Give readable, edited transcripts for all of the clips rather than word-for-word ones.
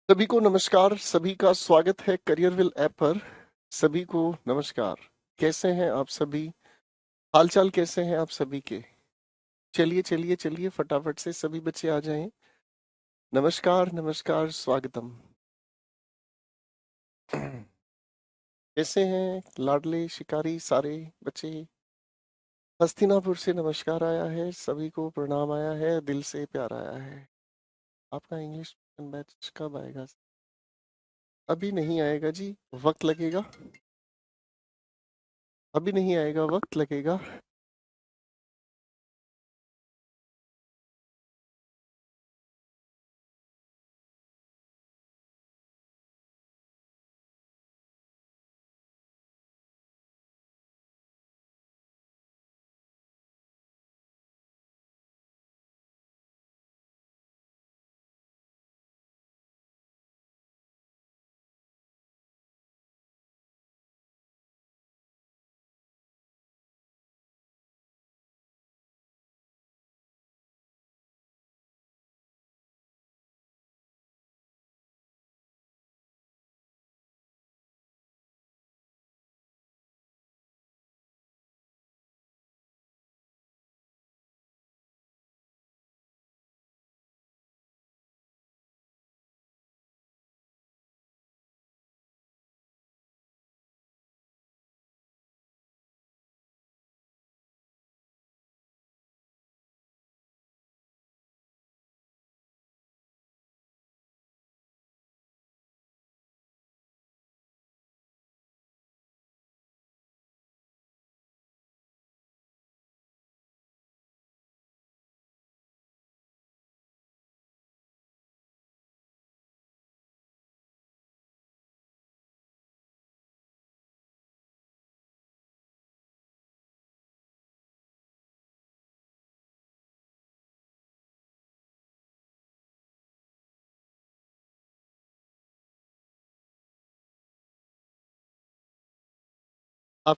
सभी को नमस्कार। सभी का स्वागत है करियरविल ऐप पर। सभी को नमस्कार। कैसे हैं आप सभी? हालचाल कैसे हैं आप सभी के? चलिए चलिए चलिए, फटाफट से सभी बच्चे आ जाएं। नमस्कार नमस्कार, स्वागतम। कैसे हैं लाडले शिकारी सारे बच्चे? हस्तिनापुर से नमस्कार आया है, सभी को प्रणाम आया है, दिल से प्यार आया है। आपका इंग्लिश बैच कब आएगा? अभी नहीं आएगा जी, वक्त लगेगा। अभी नहीं आएगा, वक्त लगेगा। आप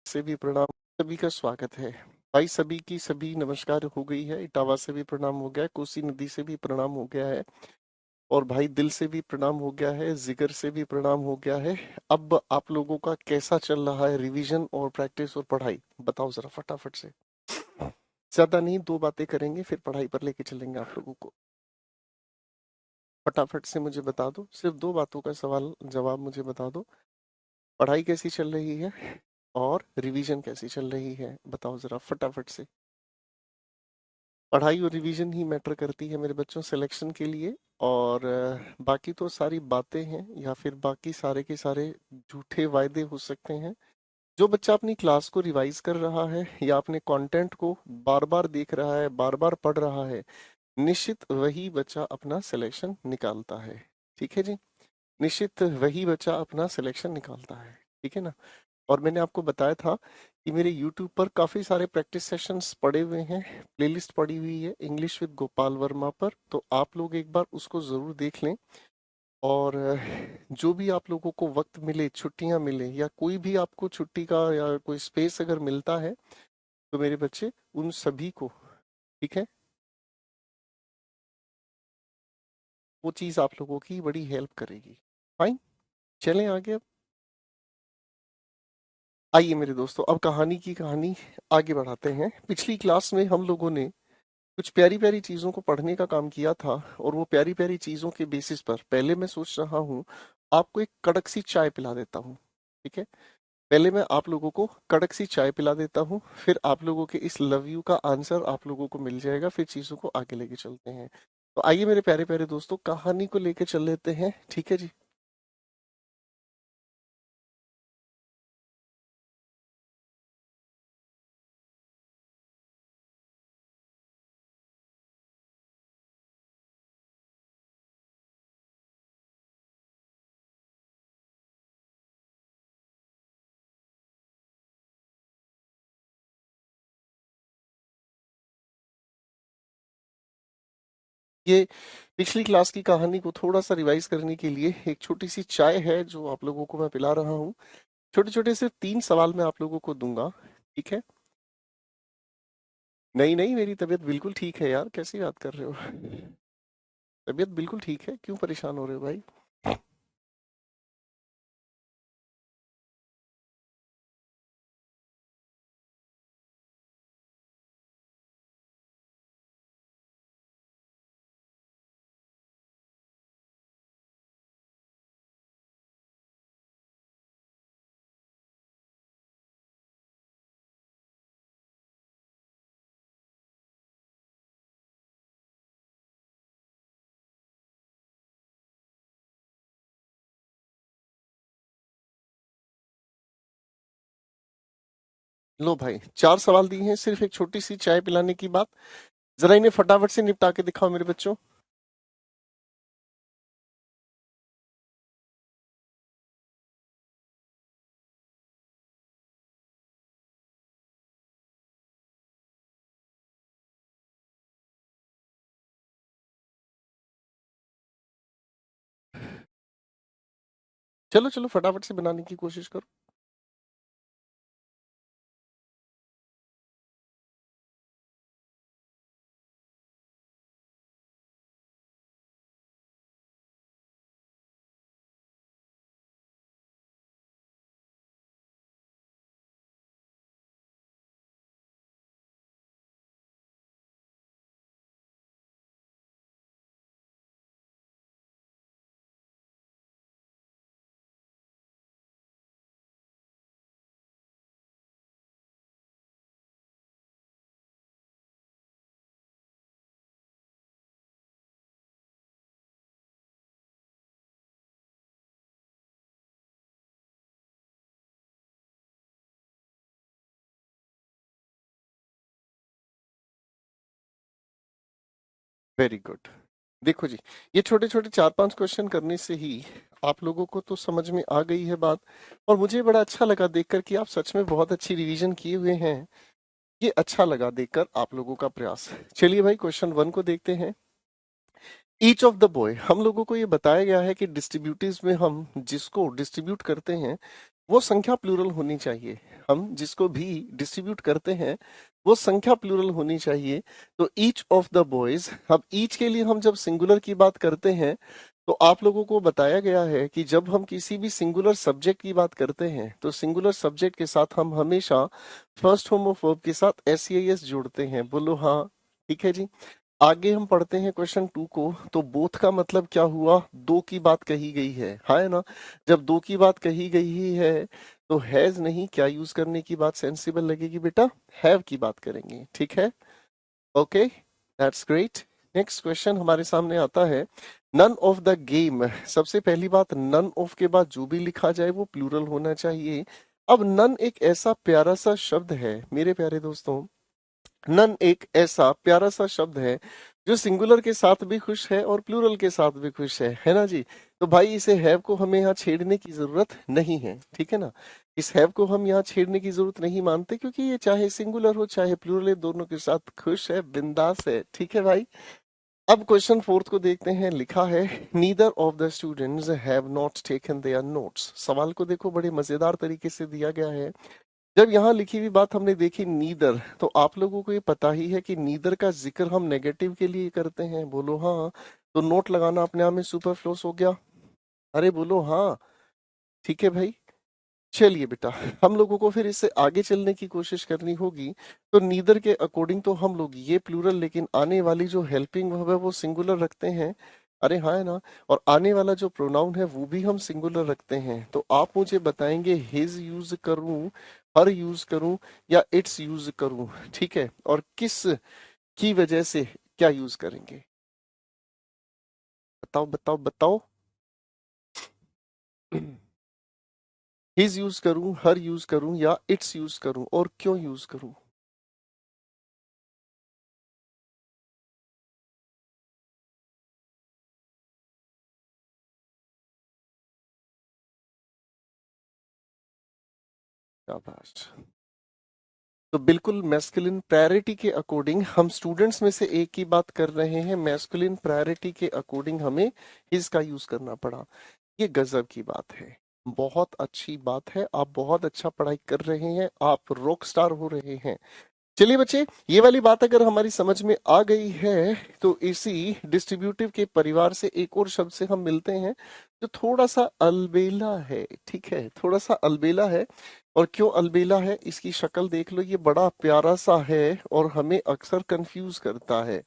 से भी प्रणाम। सभी का स्वागत है। भाई सभी की सभी नमस्कार हो गई है। इटावा से भी प्रणाम हो गया है, कोसी नदी से भी प्रणाम हो गया है, और भाई दिल से भी प्रणाम हो गया है, जिगर से भी प्रणाम हो गया है। अब आप लोगों का कैसा चल रहा है रिवीजन और प्रैक्टिस और पढ़ाई? बताओ जरा फटाफट से। ज्यादा नहीं, दो बातें करेंगे फिर पढ़ाई पर लेके चलेंगे आप लोगों को। फटाफट से मुझे बता दो, सिर्फ दो बातों का सवाल जवाब मुझे बता दो। पढ़ाई कैसी चल रही है और रिवीजन कैसी चल रही है? बताओ जरा फटाफट से। पढ़ाई और रिवीजन ही मैटर करती है मेरे बच्चों सिलेक्शन के लिए। और बाकी तो सारी बातें हैं या फिर बाकी सारे के सारे झूठे वायदे हो सकते हैं। जो बच्चा अपनी क्लास को रिवाइज कर रहा है या अपने कंटेंट को बार बार देख रहा है, बार बार पढ़ रहा है, निश्चित वही बच्चा अपना सिलेक्शन निकालता है। ठीक है जी, निश्चित वही बच्चा अपना सिलेक्शन निकालता है। ठीक है ना? और मैंने आपको बताया था कि मेरे YouTube पर काफ़ी सारे प्रैक्टिस सेशंस पड़े हुए हैं, प्लेलिस्ट पड़ी हुई है इंग्लिश विद गोपाल वर्मा पर, तो आप लोग एक बार उसको ज़रूर देख लें। और जो भी आप लोगों को वक्त मिले, छुट्टियां मिले या कोई भी आपको छुट्टी का या कोई स्पेस अगर मिलता है, तो मेरे बच्चे उन सभी को, ठीक है, वो चीज़ आप लोगों की बड़ी हेल्प करेगी। फाइन, चलें आगे अब। आइए मेरे दोस्तों, अब कहानी आगे बढ़ाते हैं। पिछली क्लास में हम लोगों ने कुछ प्यारी प्यारी चीजों को पढ़ने का काम किया था, और वो प्यारी प्यारी चीजों के बेसिस पर पहले मैं सोच रहा हूँ आपको एक कड़क सी चाय पिला देता हूँ। ठीक है, पहले मैं आप लोगों को कड़क सी चाय पिला देता हूँ, फिर आप लोगों के इस लव यू का आंसर आप लोगों को मिल जाएगा, फिर चीजों को आगे लेके चलते हैं। तो आइए मेरे प्यारे प्यारे दोस्तों, कहानी को लेके चल लेते हैं। ठीक है जी। ये पिछली क्लास की कहानी को थोड़ा सा रिवाइज करने के लिए एक छोटी सी चाय है जो आप लोगों को मैं पिला रहा हूँ। छोटे छोटे से तीन सवाल मैं आप लोगों को दूंगा। ठीक है? नहीं नहीं, मेरी तबीयत बिल्कुल ठीक है यार, कैसी बात कर रहे हो? तबीयत बिल्कुल ठीक है, क्यों परेशान हो रहे हो भाई? लो भाई, 4 सवाल दिए हैं, सिर्फ एक छोटी सी चाय पिलाने की बात। जरा इन्हें फटाफट से निपटा के दिखाओ मेरे बच्चों। चलो चलो, फटाफट से बनाने की कोशिश करो। Very good. देखो जी, ये छोटे छोटे 4-5 क्वेश्चन करने से ही आप लोगों को तो समझ में आ गई है बात। और मुझे बड़ा अच्छा लगा देखकर कि आप सच में बहुत अच्छी रिवीजन किए हुए हैं। ये अच्छा लगा देखकर आप लोगों का प्रयास। चलिए भाई, क्वेश्चन 1 को देखते हैं। ईच ऑफ द बॉय, हम लोगों को ये बताया गया है कि डिस्ट्रीब्यूटिव्स में हम जिसको डिस्ट्रीब्यूट करते हैं वो संख्या प्लूरल होनी चाहिए। हम जिसको भी डिस्ट्रीब्यूट करते हैं वो संख्या प्लूरल होनी चाहिए। तो ईच ऑफ द बॉयज, अब ईच के लिए हम जब सिंगुलर की बात करते हैं तो आप लोगों को बताया गया है कि जब हम किसी भी सिंगुलर सब्जेक्ट की बात करते हैं तो सिंगुलर सब्जेक्ट के साथ हम हमेशा फर्स्ट फॉर्म ऑफ वर्ब के साथ एस जोड़ते हैं। बोलो हाँ। ठीक है जी। आगे हम पढ़ते हैं क्वेश्चन 2 को। तो बोथ का मतलब क्या हुआ? दो की बात कही गई है ना? जब दो की बात कही गई ही है तो हैज नहीं, क्या यूज करने की बात सेंसिबल लगेगी बेटा? हैव की बात करेंगे। ठीक है, okay, that's great. Next question हमारे सामने आता है, नन ऑफ द गेम। सबसे पहली बात, नन ऑफ के बाद जो भी लिखा जाए वो प्लूरल होना चाहिए। अब नन एक ऐसा प्यारा सा शब्द है मेरे प्यारे दोस्तों, नन एक ऐसा प्यारा सा शब्द है जो सिंगुलर के साथ भी खुश है और प्लूरल के साथ भी खुश है ना जी? तो भाई इसे हैव को हमें यहाँ छेड़ने की जरूरत नहीं है, ठीक है ना? इस हैव को हम यहाँ छेड़ने की जरूरत नहीं मानते, क्योंकि ये चाहे सिंगुलर हो चाहे प्लूरल है, दोनों के साथ खुश है, बिंदास है। ठीक है भाई। अब क्वेश्चन 4 को देखते हैं। लिखा है, neither of the students have not taken there notes. सवाल को देखो, बड़े मजेदार तरीके से दिया गया है। जब यहाँ लिखी हुई बात हमने देखी नीदर, तो आप लोगों को ये पता ही है कि नीदर का जिक्र हम नेगेटिव के लिए करते हैं। बोलो हाँ। तो नोट लगाना अपने आप में सुपरफ्लुअस हो गया। अरे बोलो हाँ। ठीक है भाई। चलिए बेटा, हम लोगों को फिर इससे आगे चलने की कोशिश करनी होगी। तो नीदर के अकॉर्डिंग तो हम लोग ये प्लूरल, लेकिन आने वाली जो हेल्पिंग वर्ब है वो सिंगुलर रखते हैं। अरे हाँ, है ना? और आने वाला जो प्रोनाउन है वो भी हम सिंगुलर रखते हैं। तो आप मुझे बताएंगे, हिज यूज करूं, हर यूज करूं या इट्स यूज करूं? ठीक है, और किस की वजह से क्या यूज करेंगे? बताओ बताओ बताओ। हिज यूज करूं, हर यूज करूं या इट्स यूज करूं, और क्यों यूज करूं? शाबाश। तो बिल्कुल मैस्कुलिन प्रायोरिटी के अकॉर्डिंग हम स्टूडेंट्स में से एक की बात कर रहे हैं, मैस्कुलिन प्रायोरिटी के अकॉर्डिंग हमें इसका यूज करना पड़ा। ये गजब की बात है, बहुत अच्छी बात है। आप बहुत अच्छा पढ़ाई कर रहे हैं, आप रॉक स्टार हो रहे हैं। चलिए बच्चे, ये वाली बात अगर हमारी समझ में आ गई है तो इसी डिस्ट्रीब्यूटिव के परिवार से एक और शब्द से हम मिलते हैं जो थोड़ा सा अलबेला है। ठीक है, थोड़ा सा अलबेला है। और क्यों अलबेला है, इसकी शक्ल देख लो, ये बड़ा प्यारा सा है और हमें अक्सर कंफ्यूज करता है।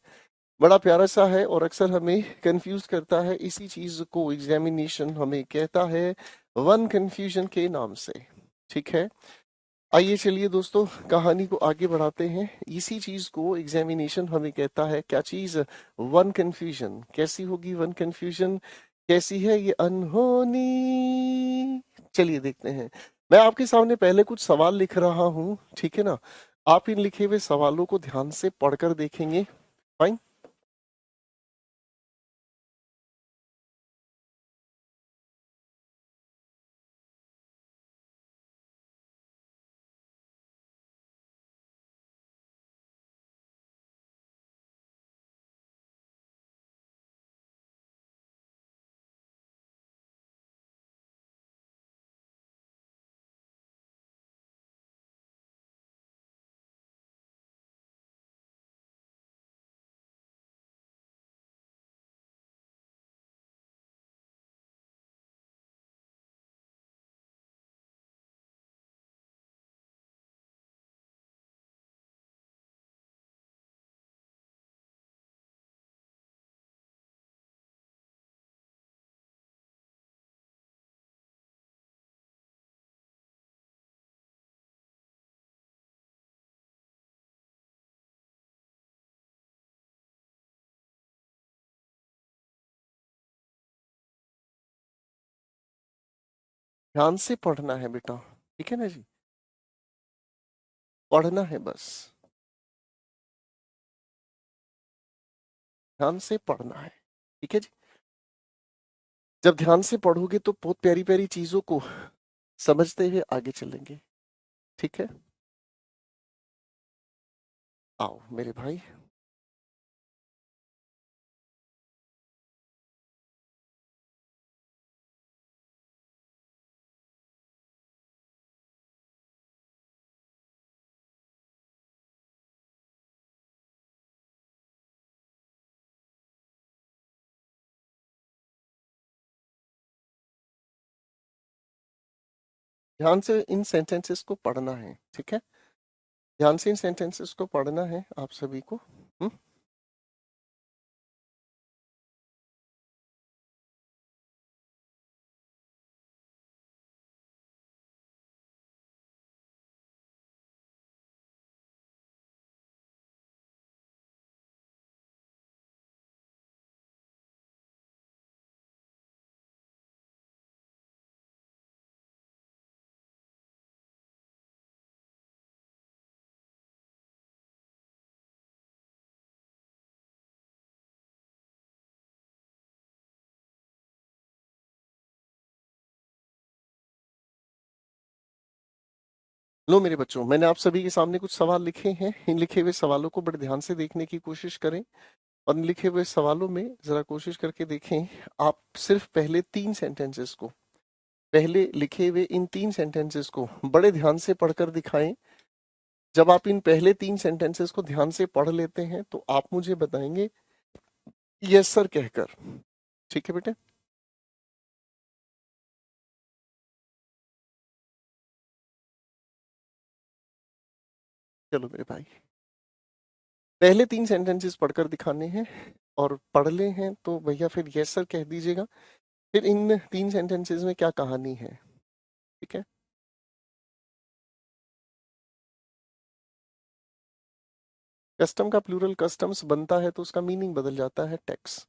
बड़ा प्यारा सा है और अक्सर हमें कंफ्यूज करता है। इसी चीज को एग्जामिनेशन हमें कहता है वन कंफ्यूजन के नाम से। ठीक है, आइए चलिए दोस्तों कहानी को आगे बढ़ाते हैं। इसी चीज को एग्जामिनेशन हमें कहता है क्या चीज, वन कंफ्यूजन। कैसी होगी वन कंफ्यूजन, कैसी है ये अनहोनी, चलिए देखते हैं। मैं आपके सामने पहले कुछ सवाल लिख रहा हूँ, ठीक है ना। आप इन लिखे हुए सवालों को ध्यान से पढ़कर देखेंगे। फाइन। ध्यान से पढ़ना है बेटा, ठीक है ना जी, पढ़ना है बस, ध्यान से पढ़ना है। ठीक है जी, जब ध्यान से पढ़ोगे तो बहुत प्यारी प्यारी चीजों को समझते हुए आगे चलेंगे। ठीक है, आओ मेरे भाई। ध्यान से इन सेंटेंसेस को पढ़ना है, ठीक है। ध्यान से इन सेंटेंसेस को पढ़ना है आप सभी को। हम्म। लो मेरे बच्चों, मैंने आप सभी के सामने कुछ सवाल लिखे हैं। इन लिखे हुए सवालों को बड़े ध्यान से देखने की कोशिश करें और इन लिखे हुए सवालों में जरा कोशिश करके देखें। आप सिर्फ पहले 3 सेंटेंसेस को, पहले लिखे हुए इन 3 सेंटेंसेस को बड़े ध्यान से पढ़कर दिखाएं। जब आप इन पहले 3 सेंटेंसेस को ध्यान से पढ़ लेते हैं तो आप मुझे बताएंगे यस सर कहकर। ठीक है बेटे। चलो मेरे भाई, पहले 3 सेंटेंसेस पढ़कर दिखाने हैं और पढ़ ले हैं तो भैया फिर यस सर कह दीजिएगा। फिर इन 3 सेंटेंसेस में क्या कहानी है, ठीक है। कस्टम का प्लूरल कस्टम्स बनता है तो उसका मीनिंग बदल जाता है टैक्स।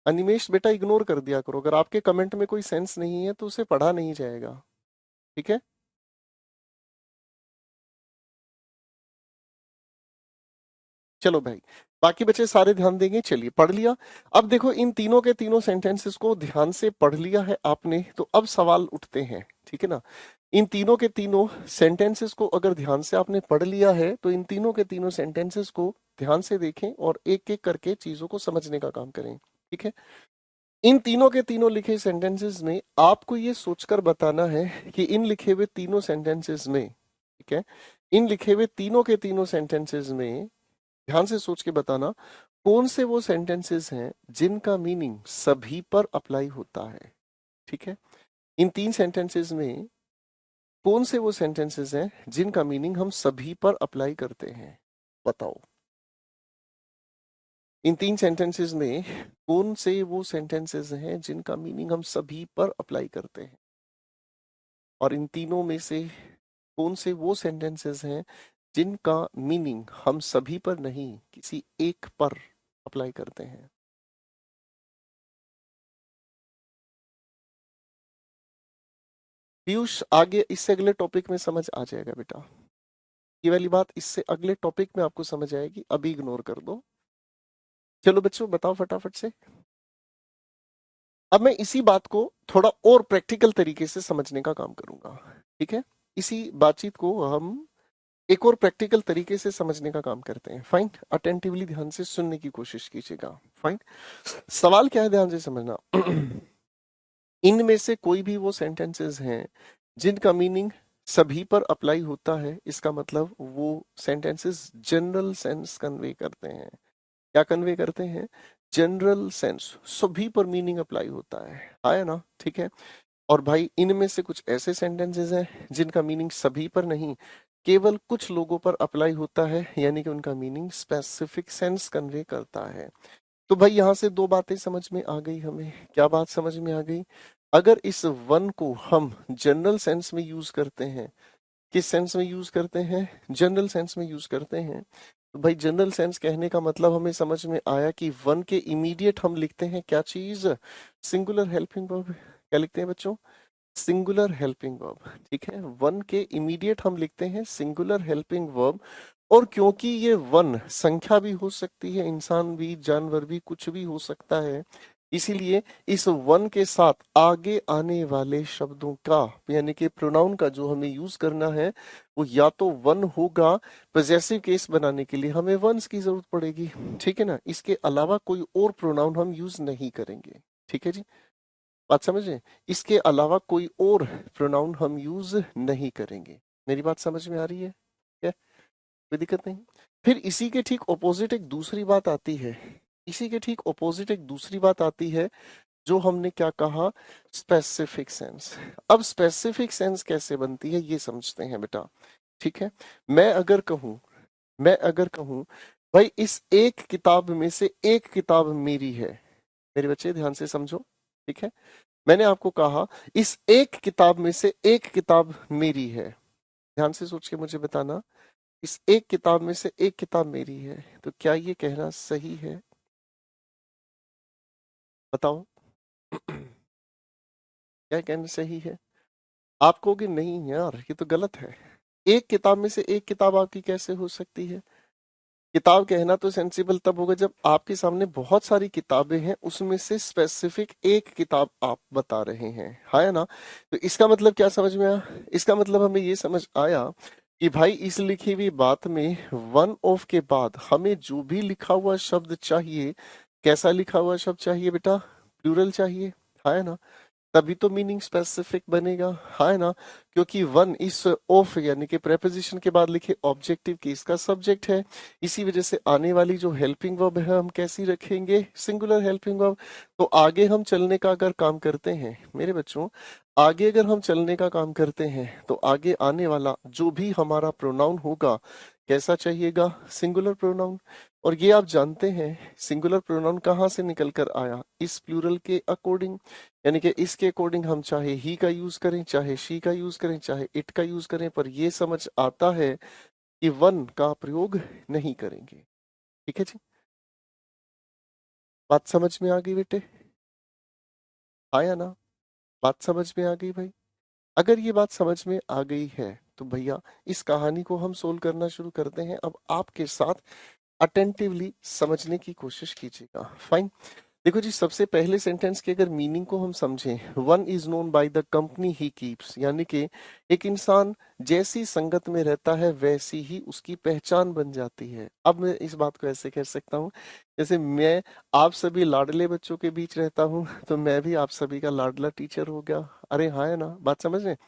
अनिमेश बेटा इग्नोर कर दिया करो, अगर आपके कमेंट में कोई सेंस नहीं है तो उसे पढ़ा नहीं जाएगा। ठीक है, चलो भाई, बाकी बच्चे सारे ध्यान देंगे। चलिए पढ़ लिया। अब देखो इन तीनों के तीनों सेंटेंसेस को ध्यान से पढ़ लिया है आपने, तो अब सवाल उठते हैं, ठीक है ना। इन तीनों के तीनों सेंटेंसेस को अगर ध्यान से आपने पढ़ लिया है तो इन तीनों के तीनों सेंटेंसेस को ध्यान से देखें और एक एक करके चीजों को समझने का काम करें। ठीक है, इन तीनों के तीनों लिखे सेंटेंसेस में आपको ये सोचकर बताना है कि इन लिखे हुए तीनों सेंटेंसेस में, ठीक है, इन लिखे हुए तीनों के तीनों सेंटेंसेस में ध्यान से सोच के बताना कौन से वो सेंटेंसेस हैं जिनका मीनिंग सभी पर अप्लाई होता है। ठीक है, इन तीन सेंटेंसेस में कौन से वो सेंटेंसेस हैं जिनका मीनिंग हम सभी पर अप्लाई करते हैं, बताओ। इन तीन सेंटेंसेस में कौन से वो सेंटेंसेस हैं जिनका मीनिंग हम सभी पर अप्लाई करते हैं, और इन तीनों में से कौन से वो सेंटेंसेस हैं जिनका मीनिंग हम सभी पर नहीं किसी एक पर अप्लाई करते हैं। पीयूष, आगे इससे अगले टॉपिक में समझ आ जाएगा बेटा, ये वाली बात इससे अगले टॉपिक में आपको समझ आएगी, अभी इग्नोर कर दो। चलो बच्चों बताओ फटाफट से। अब मैं इसी बात को थोड़ा और प्रैक्टिकल तरीके से समझने का काम करूंगा। ठीक है, इसी बातचीत को हम एक और प्रैक्टिकल तरीके से समझने का काम करते हैं। फाइन, अटेंटिवली ध्यान से सुनने की कोशिश कीजिएगा। फाइन, सवाल क्या है ध्यान से समझना। इनमें से कोई भी वो सेंटेंसेस हैं जिनका मीनिंग सभी पर अप्लाई होता है, इसका मतलब वो सेंटेंसेस जनरल सेंस कन्वे करते हैं। क्या कन्वे करते हैं? जनरल सेंस, सभी पर मीनिंग अप्लाई होता है ना? ठीक है, और भाई इनमें से कुछ ऐसे सेंटेंसेस हैं जिनका मीनिंग सभी पर नहीं केवल कुछ लोगों पर अप्लाई होता है, यानी कि उनका मीनिंग स्पेसिफिक सेंस कन्वे करता है। तो भाई यहां से दो बातें समझ में आ गई हमें। क्या बात समझ में आ गई? अगर इस वन को हम जनरल सेंस में यूज करते हैं, किस सेंस में यूज करते हैं? जनरल सेंस में यूज करते हैं। तो भाई जनरल सेंस कहने का मतलब हमें समझ में आया कि वन के इमीडिएट हम लिखते हैं क्या चीज? Singular helping verb. क्या लिखते हैं बच्चों? Singular helping verb. ठीक है, वन के इमीडिएट हम लिखते हैं सिंगुलर हेल्पिंग वर्ब। और क्योंकि ये वन संख्या भी हो सकती है, इंसान भी, जानवर भी, कुछ भी हो सकता है, इसीलिए इस वन के साथ आगे आने वाले शब्दों का यानी कि प्रोनाउन का जो हमें यूज करना है वो या तो वन होगा, पजेसिव केस बनाने के लिए हमें वंस की जरूरत पड़ेगी। ठीक है ना, इसके अलावा कोई और प्रोनाउन हम यूज नहीं करेंगे। ठीक है जी, बात समझे? इसके अलावा कोई और प्रोनाउन हम यूज नहीं करेंगे। मेरी बात समझ में आ रही है? क्या कोई दिक्कत नहीं? फिर इसी के ठीक ऑपोजिट एक दूसरी बात आती है। इसी के ठीक ऑपोजिट एक दूसरी बात आती है जो हमने क्या कहा? Specific sense. अब स्पेसिफिक सेंस कैसे बनती है ये समझते हैं बेटा। ठीक है, मैं अगर कहूं भाई इस एक किताब में से एक किताब मेरी है। मेरे बच्चे ध्यान से समझो। ठीक है, मैंने आपको कहा इस एक किताब में से एक किताब मेरी है। ध्यान से सोच के मुझे बताना, इस एक किताब में से एक किताब मेरी है, तो क्या ये कहना सही है? बताओ। क्या कहना सही है? आप कहोगे नहीं यार ये तो गलत है। एक किताब में से एक किताब आपकी कैसे हो सकती है? किताब कहना तो सेंसिबल तब होगा जब आपके सामने बहुत सारी किताबें हैं, उसमें से स्पेसिफिक एक किताब आप बता रहे हैं, है ना? तो इसका मतलब क्या समझ में आया? इसका मतलब हमें ये समझ आया कि भाई इस लिखी हुई बात में वन ऑफ के बाद हमें जो भी लिखा हुआ शब्द चाहिए, कैसा लिखा हुआ शब्द चाहिए बेटा? प्लूरल चाहिए, है ना? तभी तो मीनिंग स्पेसिफिक बनेगा, है ना? क्योंकि वन इस ऑफ यानी कि प्रेपोजिशन के बाद लिखे ऑब्जेक्टिव की इसका सब्जेक्ट है। इसी वजह से आने वाली जो हेल्पिंग वर्ब है हम कैसी रखेंगे? Singular helping verb. तो आगे हम चलने का अगर काम करते हैं मेरे बच्चों, आगे अगर हम चलने का काम करते हैं तो आगे आने वाला जो भी हमारा प्रोनाउन होगा कैसा चाहिएगा? Singular pronoun. और ये आप जानते हैं सिंगुलर प्रोनाउन कहाँ से निकल कर आया? इस प्लूरल के अकॉर्डिंग, यानी कि इसके अकॉर्डिंग हम चाहे ही का यूज करें, चाहे शी का यूज करें, चाहे इट का यूज करें, पर ये समझ आता है कि वन का प्रयोग नहीं करेंगे। ठीक है जी, बात समझ में आ गई बेटे? आया ना? बात समझ में आ गई भाई? अगर ये बात समझ में आ गई है तो भैया इस कहानी को हम सोल्व करना शुरू करते हैं। अब आपके साथ अटेंटिवली समझने की कोशिश कीजिएगा। फाइन, देखो जी, सबसे पहले सेंटेंस के अगर मीनिंग को हम समझें, one is known by the company he keeps, यानी कि एक इंसान जैसी संगत में रहता है वैसी ही उसकी पहचान बन जाती है। अब मैं इस बात को ऐसे कह सकता हूँ, जैसे मैं आप सभी लाडले बच्चों के बीच रहता हूँ तो मैं भी आप सभी का लाडला टीचर हो गया। अरे हाँ, है ना? बात समझ रहे हैं?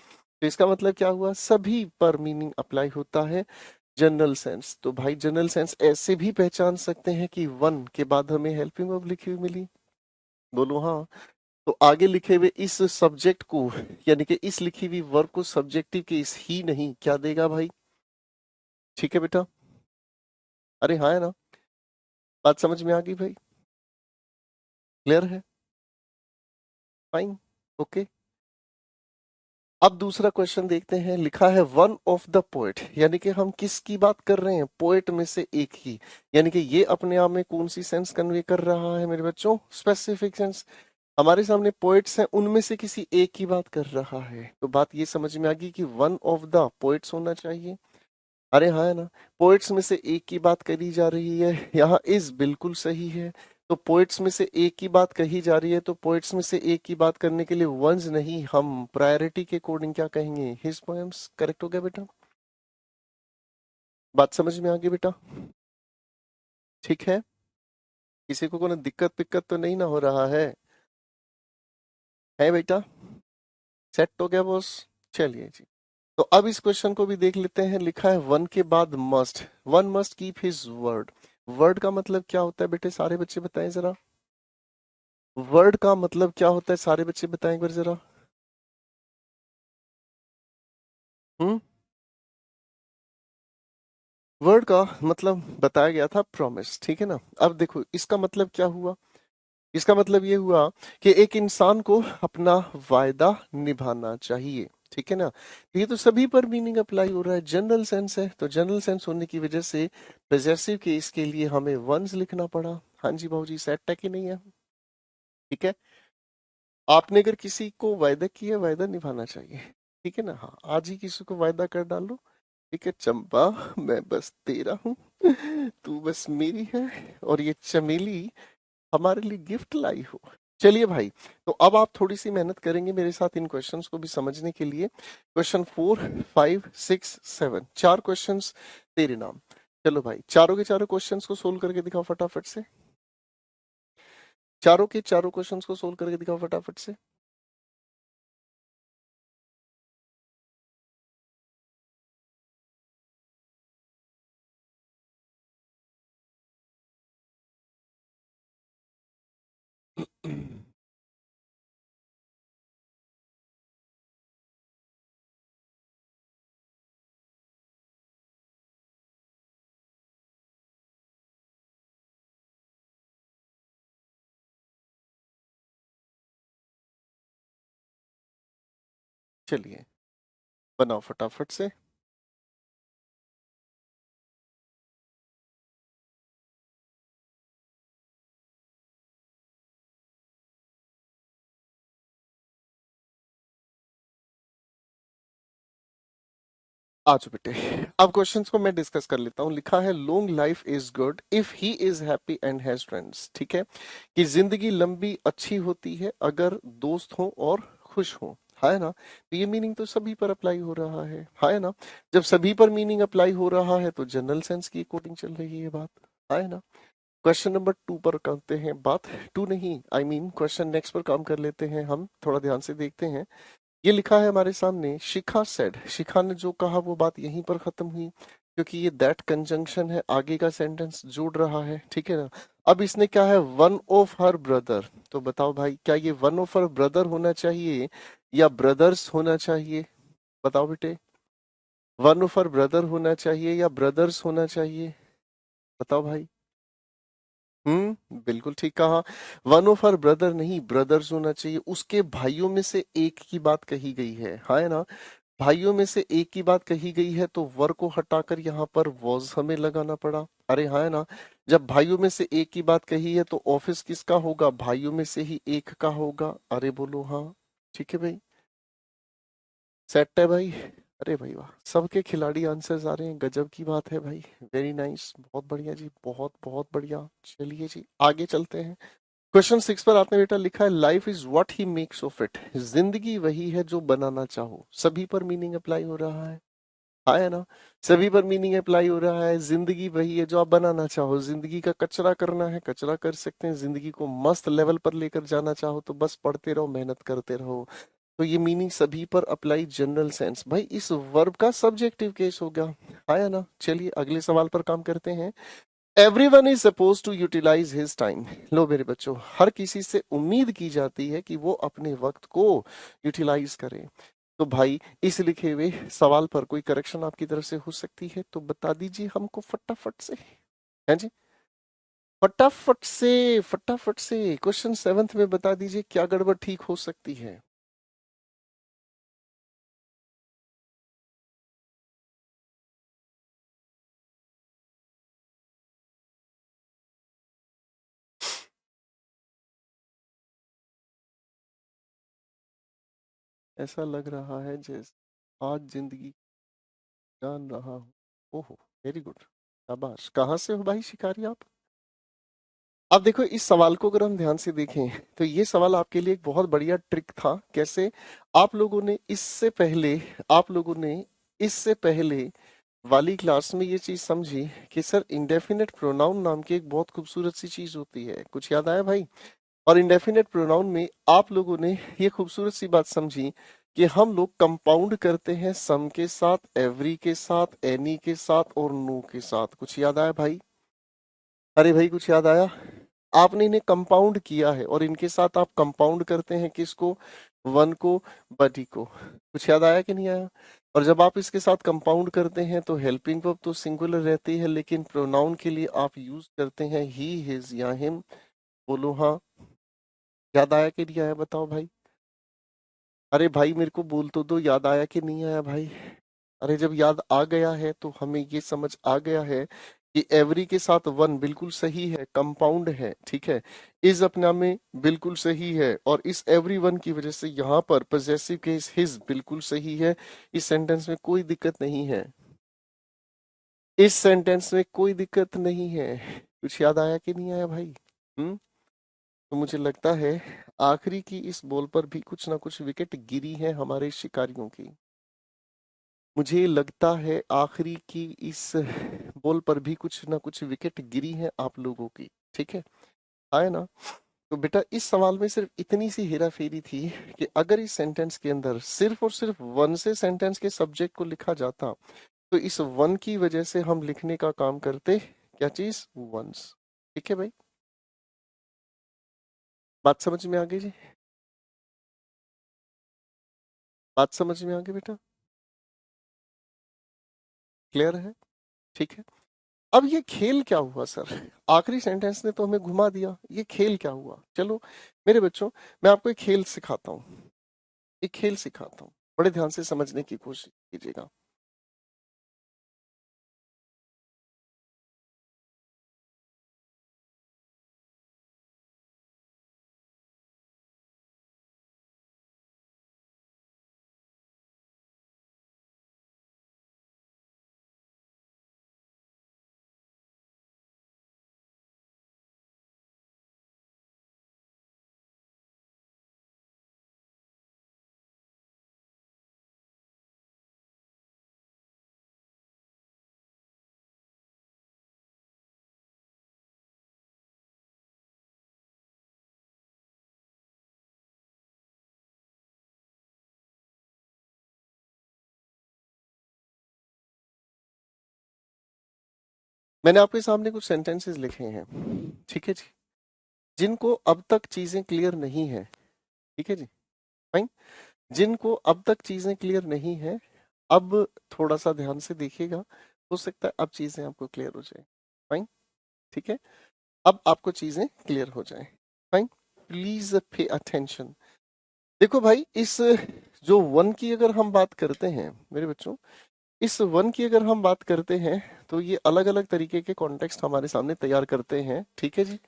तो इसका मतलब क्या हुआ, सभी पर मीनिंग अप्लाई होता है। जनरल सेंस, तो भाई जनरल सेंस ऐसे भी पहचान सकते हैं कि वन के बाद हमें हेल्पिंग वर्ब लिखी हुई मिली, बोलो हाँ। तो आगे लिखे हुए इस सब्जेक्ट को, यानी कि इस लिखी हुई वर्ब को सब्जेक्टिव केस ही नहीं क्या देगा भाई, ठीक है बेटा, अरे हाँ है ना, बात समझ में आ गई भाई, क्लियर है, फाइन, ओके। अब दूसरा क्वेश्चन देखते हैं, लिखा है वन ऑफ द पोएट, यानी कि हम किसकी बात कर रहे हैं, पोएट में से एक ही, यानी कि ये अपने आप में कौन सी सेंस कन्वे कर रहा है मेरे बच्चों, स्पेसिफिक सेंस। हमारे सामने पोएट्स हैं, उनमें से किसी एक की बात कर रहा है, तो बात ये समझ में आ गई कि वन ऑफ द पोएट्स होना चाहिए, अरे हाँ है ना। पोएट्स में से एक की बात करी जा रही है, यहाँ इज बिल्कुल सही है। तो पोएट्स में से एक की बात कही जा रही है, तो पोएट्स में से एक की बात करने के लिए वंस नहीं, हम प्रायोरिटी के अकॉर्डिंग क्या कहेंगे, हिज पोएम्स, करेक्ट हो गया बेटा, बात समझ में आ गई बेटा, ठीक है, किसी को कोई दिक्कत पिक्कत तो नहीं ना हो रहा है बेटा, सेट हो गया बॉस, चलिए जी। तो अब इस क्वेश्चन को भी देख लेते हैं, लिखा है वन के बाद must, one must keep his word. Word का मतलब क्या होता है बेटे, सारे बच्चे बताएं जरा, वर्ड का मतलब क्या होता है, सारे बच्चे बताएं एक बार जरा। हम्म, वर्ड का मतलब बताया गया था प्रॉमिस, ठीक है ना। अब देखो इसका मतलब क्या हुआ, इसका मतलब ये हुआ कि एक इंसान को अपना वायदा निभाना चाहिए, ठीक है ना। तो ये तो सभी पर मीनिंग अप्लाई हो रहा है, जनरल सेंस है, तो जनरल सेंस होने की वजह से पजेसिव केस के लिए हमें वंस लिखना पड़ा। हाँ जी भाजी, सेट है कि नहीं है, ठीक है। आपने अगर किसी को वायदा किया, वायदा निभाना चाहिए, ठीक है ना, हाँ आज ही किसी को वायदा कर डालो, ठीक है चंपा, मैं बस तेरा हूँ, तू बस मेरी है, और ये चमेली हमारे लिए गिफ्ट लाई हो। चलिए भाई, तो अब आप थोड़ी सी मेहनत करेंगे मेरे साथ इन क्वेश्चंस को भी समझने के लिए। क्वेश्चन 4, 5, 6, 7, चार क्वेश्चंस तेरे नाम। चलो भाई, चारों के चारों क्वेश्चंस को सोल्व करके दिखाओ फटाफट से, चारों के चारों क्वेश्चंस को सोल्व करके दिखाओ फटाफट से। चलिए बनाओ फटाफट से। आज बेटे, अब क्वेश्चंस को मैं डिस्कस कर लेता हूँ। लिखा है long life is good if he is happy and has friends, ठीक है, कि जिंदगी लंबी अच्छी होती है अगर दोस्त हो और खुश हो, है ना। तो ये मीनिंग तो सभी पर अप्लाई हो रहा है ना। जब सभी पर मीनिंग अप्लाई हो रहा है तो जनरल सेंस की अकॉर्डिंग चल रही है बात, है ना। क्वेश्चन नंबर 2 पर करते हैं बात, टू नहीं आई मीन क्वेश्चन नेक्स्ट पर काम कर लेते हैं, हम थोड़ा ध्यान से देखते हैं। ये लिखा है हमारे सामने, शिखा सेड, शिखा ने जो कहा वो बात यहीं पर खत्म हुई, क्योंकि ये दैट कंजंक्शन है, आगे का सेंटेंस जोड़ रहा है, ठीक है ना। अब इसने क्या है, वन ऑफ हर ब्रदर, तो बताओ भाई क्या ये वन ऑफ हर ब्रदर होना चाहिए या ब्रदर्स होना चाहिए, बताओ बेटे, वन ऑफ हर ब्रदर होना चाहिए या ब्रदर्स होना चाहिए, बताओ भाई। बिल्कुल ठीक कहा, वन ऑफ हर ब्रदर नहीं, ब्रदर्स होना चाहिए, उसके भाइयों में से एक की बात कही गई है ना। भाइयों में से एक की बात कही गई है तो वर को हटाकर यहाँ पर वॉज हमें लगाना पड़ा, अरे हाँ है ना। जब भाइयों में से एक की बात कही है तो ऑफिस किसका होगा, भाइयों में से ही एक का होगा, अरे बोलो हाँ, ठीक है भाई, सेट है भाई, अरे भाई वाह, सबके खिलाड़ी आंसर्स आ रहे हैं, गजब की बात है भाई, वेरी नाइस, बहुत बढ़िया जी, बहुत बहुत बढ़िया। चलिए जी आगे चलते हैं। क्वेश्चन 6 पर आपने बेटा लिखा है life is what he makes of it, जिंदगी वही है जो बनाना चाहो, सभी पर मीनिंग अप्लाई हो रहा है ना। सभी पर मीनिंग अप्लाई हो रहा है, जिंदगी वही है जो आप बनाना चाहो, जिंदगी का कचरा करना है कचरा कर सकते हैं, जिंदगी को मस्त लेवल पर लेकर जाना चाहो तो बस पढ़ते रहो, मेहनत करते रहो, तो ये मीनिंग सभी पर अप्लाई जनरल सेंस। भाई इस वर्ब का सब्जेक्टिव केस हो गया, आया ना। चलिए अगले सवाल पर काम करते हैं। Everyone is suppose to utilise his time. लो मेरे बच्चों, हर किसी से उम्मीद की जाती है कि वो अपने वक्त को यूटिलाइज करे। तो भाई इस लिखे हुए सवाल पर कोई करेक्शन आपकी तरफ से हो सकती है तो बता दीजिए हमको फटाफट से। है जी, फटाफट से क्वेश्चन सेवंथ में बता दीजिए क्या गड़बड़ ठीक हो सकती है। ऐसा लग रहा है जैसे आज जिंदगी जान रहा हूँ। ओहो, वेरी गुड, शाबाश। कहाँ से हो भाई शिकारी आप? अब देखो इस सवाल को अगर हम ध्यान से देखें तो ये सवाल आपके लिए एक बहुत बढ़िया ट्रिक था। कैसे? आप लोगों ने इससे पहले आप लोगों ने इससे पहले वाली क्लास में ये चीज समझी कि सर इंडेफिनेट प्रोनाउन नाम की एक बहुत खूबसूरत सी चीज होती है। कुछ याद आया भाई? और इंडेफिनेट प्रोनाउन में आप लोगों ने ये खूबसूरत सी बात समझी कि हम लोग कंपाउंड करते हैं सम के साथ, एवरी के साथ, एनी के साथ और नो के साथ। कुछ याद आया भाई? अरे भाई कुछ याद आया? आपने इन्हें कंपाउंड किया है और इनके साथ आप कंपाउंड करते हैं किसको? वन को, बडी को। कुछ याद आया कि नहीं आया? और जब आप इसके साथ कंपाउंड करते हैं तो हेल्पिंग वर्ब तो सिंगुलर रहती है, लेकिन प्रोनाउन के लिए आप यूज करते हैं ही, हिज या हिम। बोलो हाँ। याद आया कि नहीं आया बताओ भाई? अरे भाई मेरे को बोल तो दो, याद आया कि नहीं आया भाई? अरे जब याद आ गया है तो हमें ये समझ आ गया है कि एवरी के साथ वन बिल्कुल सही है, कंपाउंड है, ठीक है। इज अपना में बिल्कुल सही है और इस एवरी वन की वजह से यहाँ पर पजेसिव केस हिज बिल्कुल सही है। इस सेंटेंस में कोई दिक्कत नहीं है। इस सेंटेंस में कोई दिक्कत नहीं है। कुछ याद आया कि नहीं आया भाई? हम्म। तो मुझे लगता है आखिरी की इस बॉल पर भी कुछ ना कुछ विकेट गिरी है हमारे शिकारियों की। मुझे लगता है आखिरी की इस बॉल पर भी कुछ ना कुछ विकेट गिरी है आप लोगों की, ठीक है। आए ना। तो बेटा इस सवाल में सिर्फ इतनी सी हेरा फेरी थी कि अगर इस सेंटेंस के अंदर सिर्फ और सिर्फ वन से सेंटेंस के सब्जेक्ट को लिखा जाता तो इस वन की वजह से हम लिखने का काम करते क्या चीज? वंस। ठीक है भाई, बात समझ में आ गई जी? बात समझ में आ गई बेटा? क्लियर है? ठीक है। अब ये खेल क्या हुआ सर? आखिरी सेंटेंस ने तो हमें घुमा दिया, ये खेल क्या हुआ? चलो मेरे बच्चों, मैं आपको एक खेल सिखाता हूँ। एक खेल सिखाता हूँ, बड़े ध्यान से समझने की कोशिश कीजिएगा। मैंने आपके सामने कुछ सेंटेंसेस लिखे हैं, ठीक है जी, जिनको अब तक चीजें क्लियर नहीं है। ठीक है जी, फाइन। जिनको अब तक चीजें क्लियर नहीं है, अब थोड़ा सा ध्यान से देखिएगा, हो सकता है अब चीजें आपको क्लियर हो जाए। फाइन, ठीक है। अब आपको चीजें क्लियर हो जाए। Fine, please pay attention. देखो भाई इस जो वन की अगर हम बात करते हैं मेरे बच्चों, इस वन की अगर हम बात करते हैं तो ये अलग अलग तरीके के कॉन्टेक्स्ट हमारे सामने तैयार करते हैं, ठीक है जी।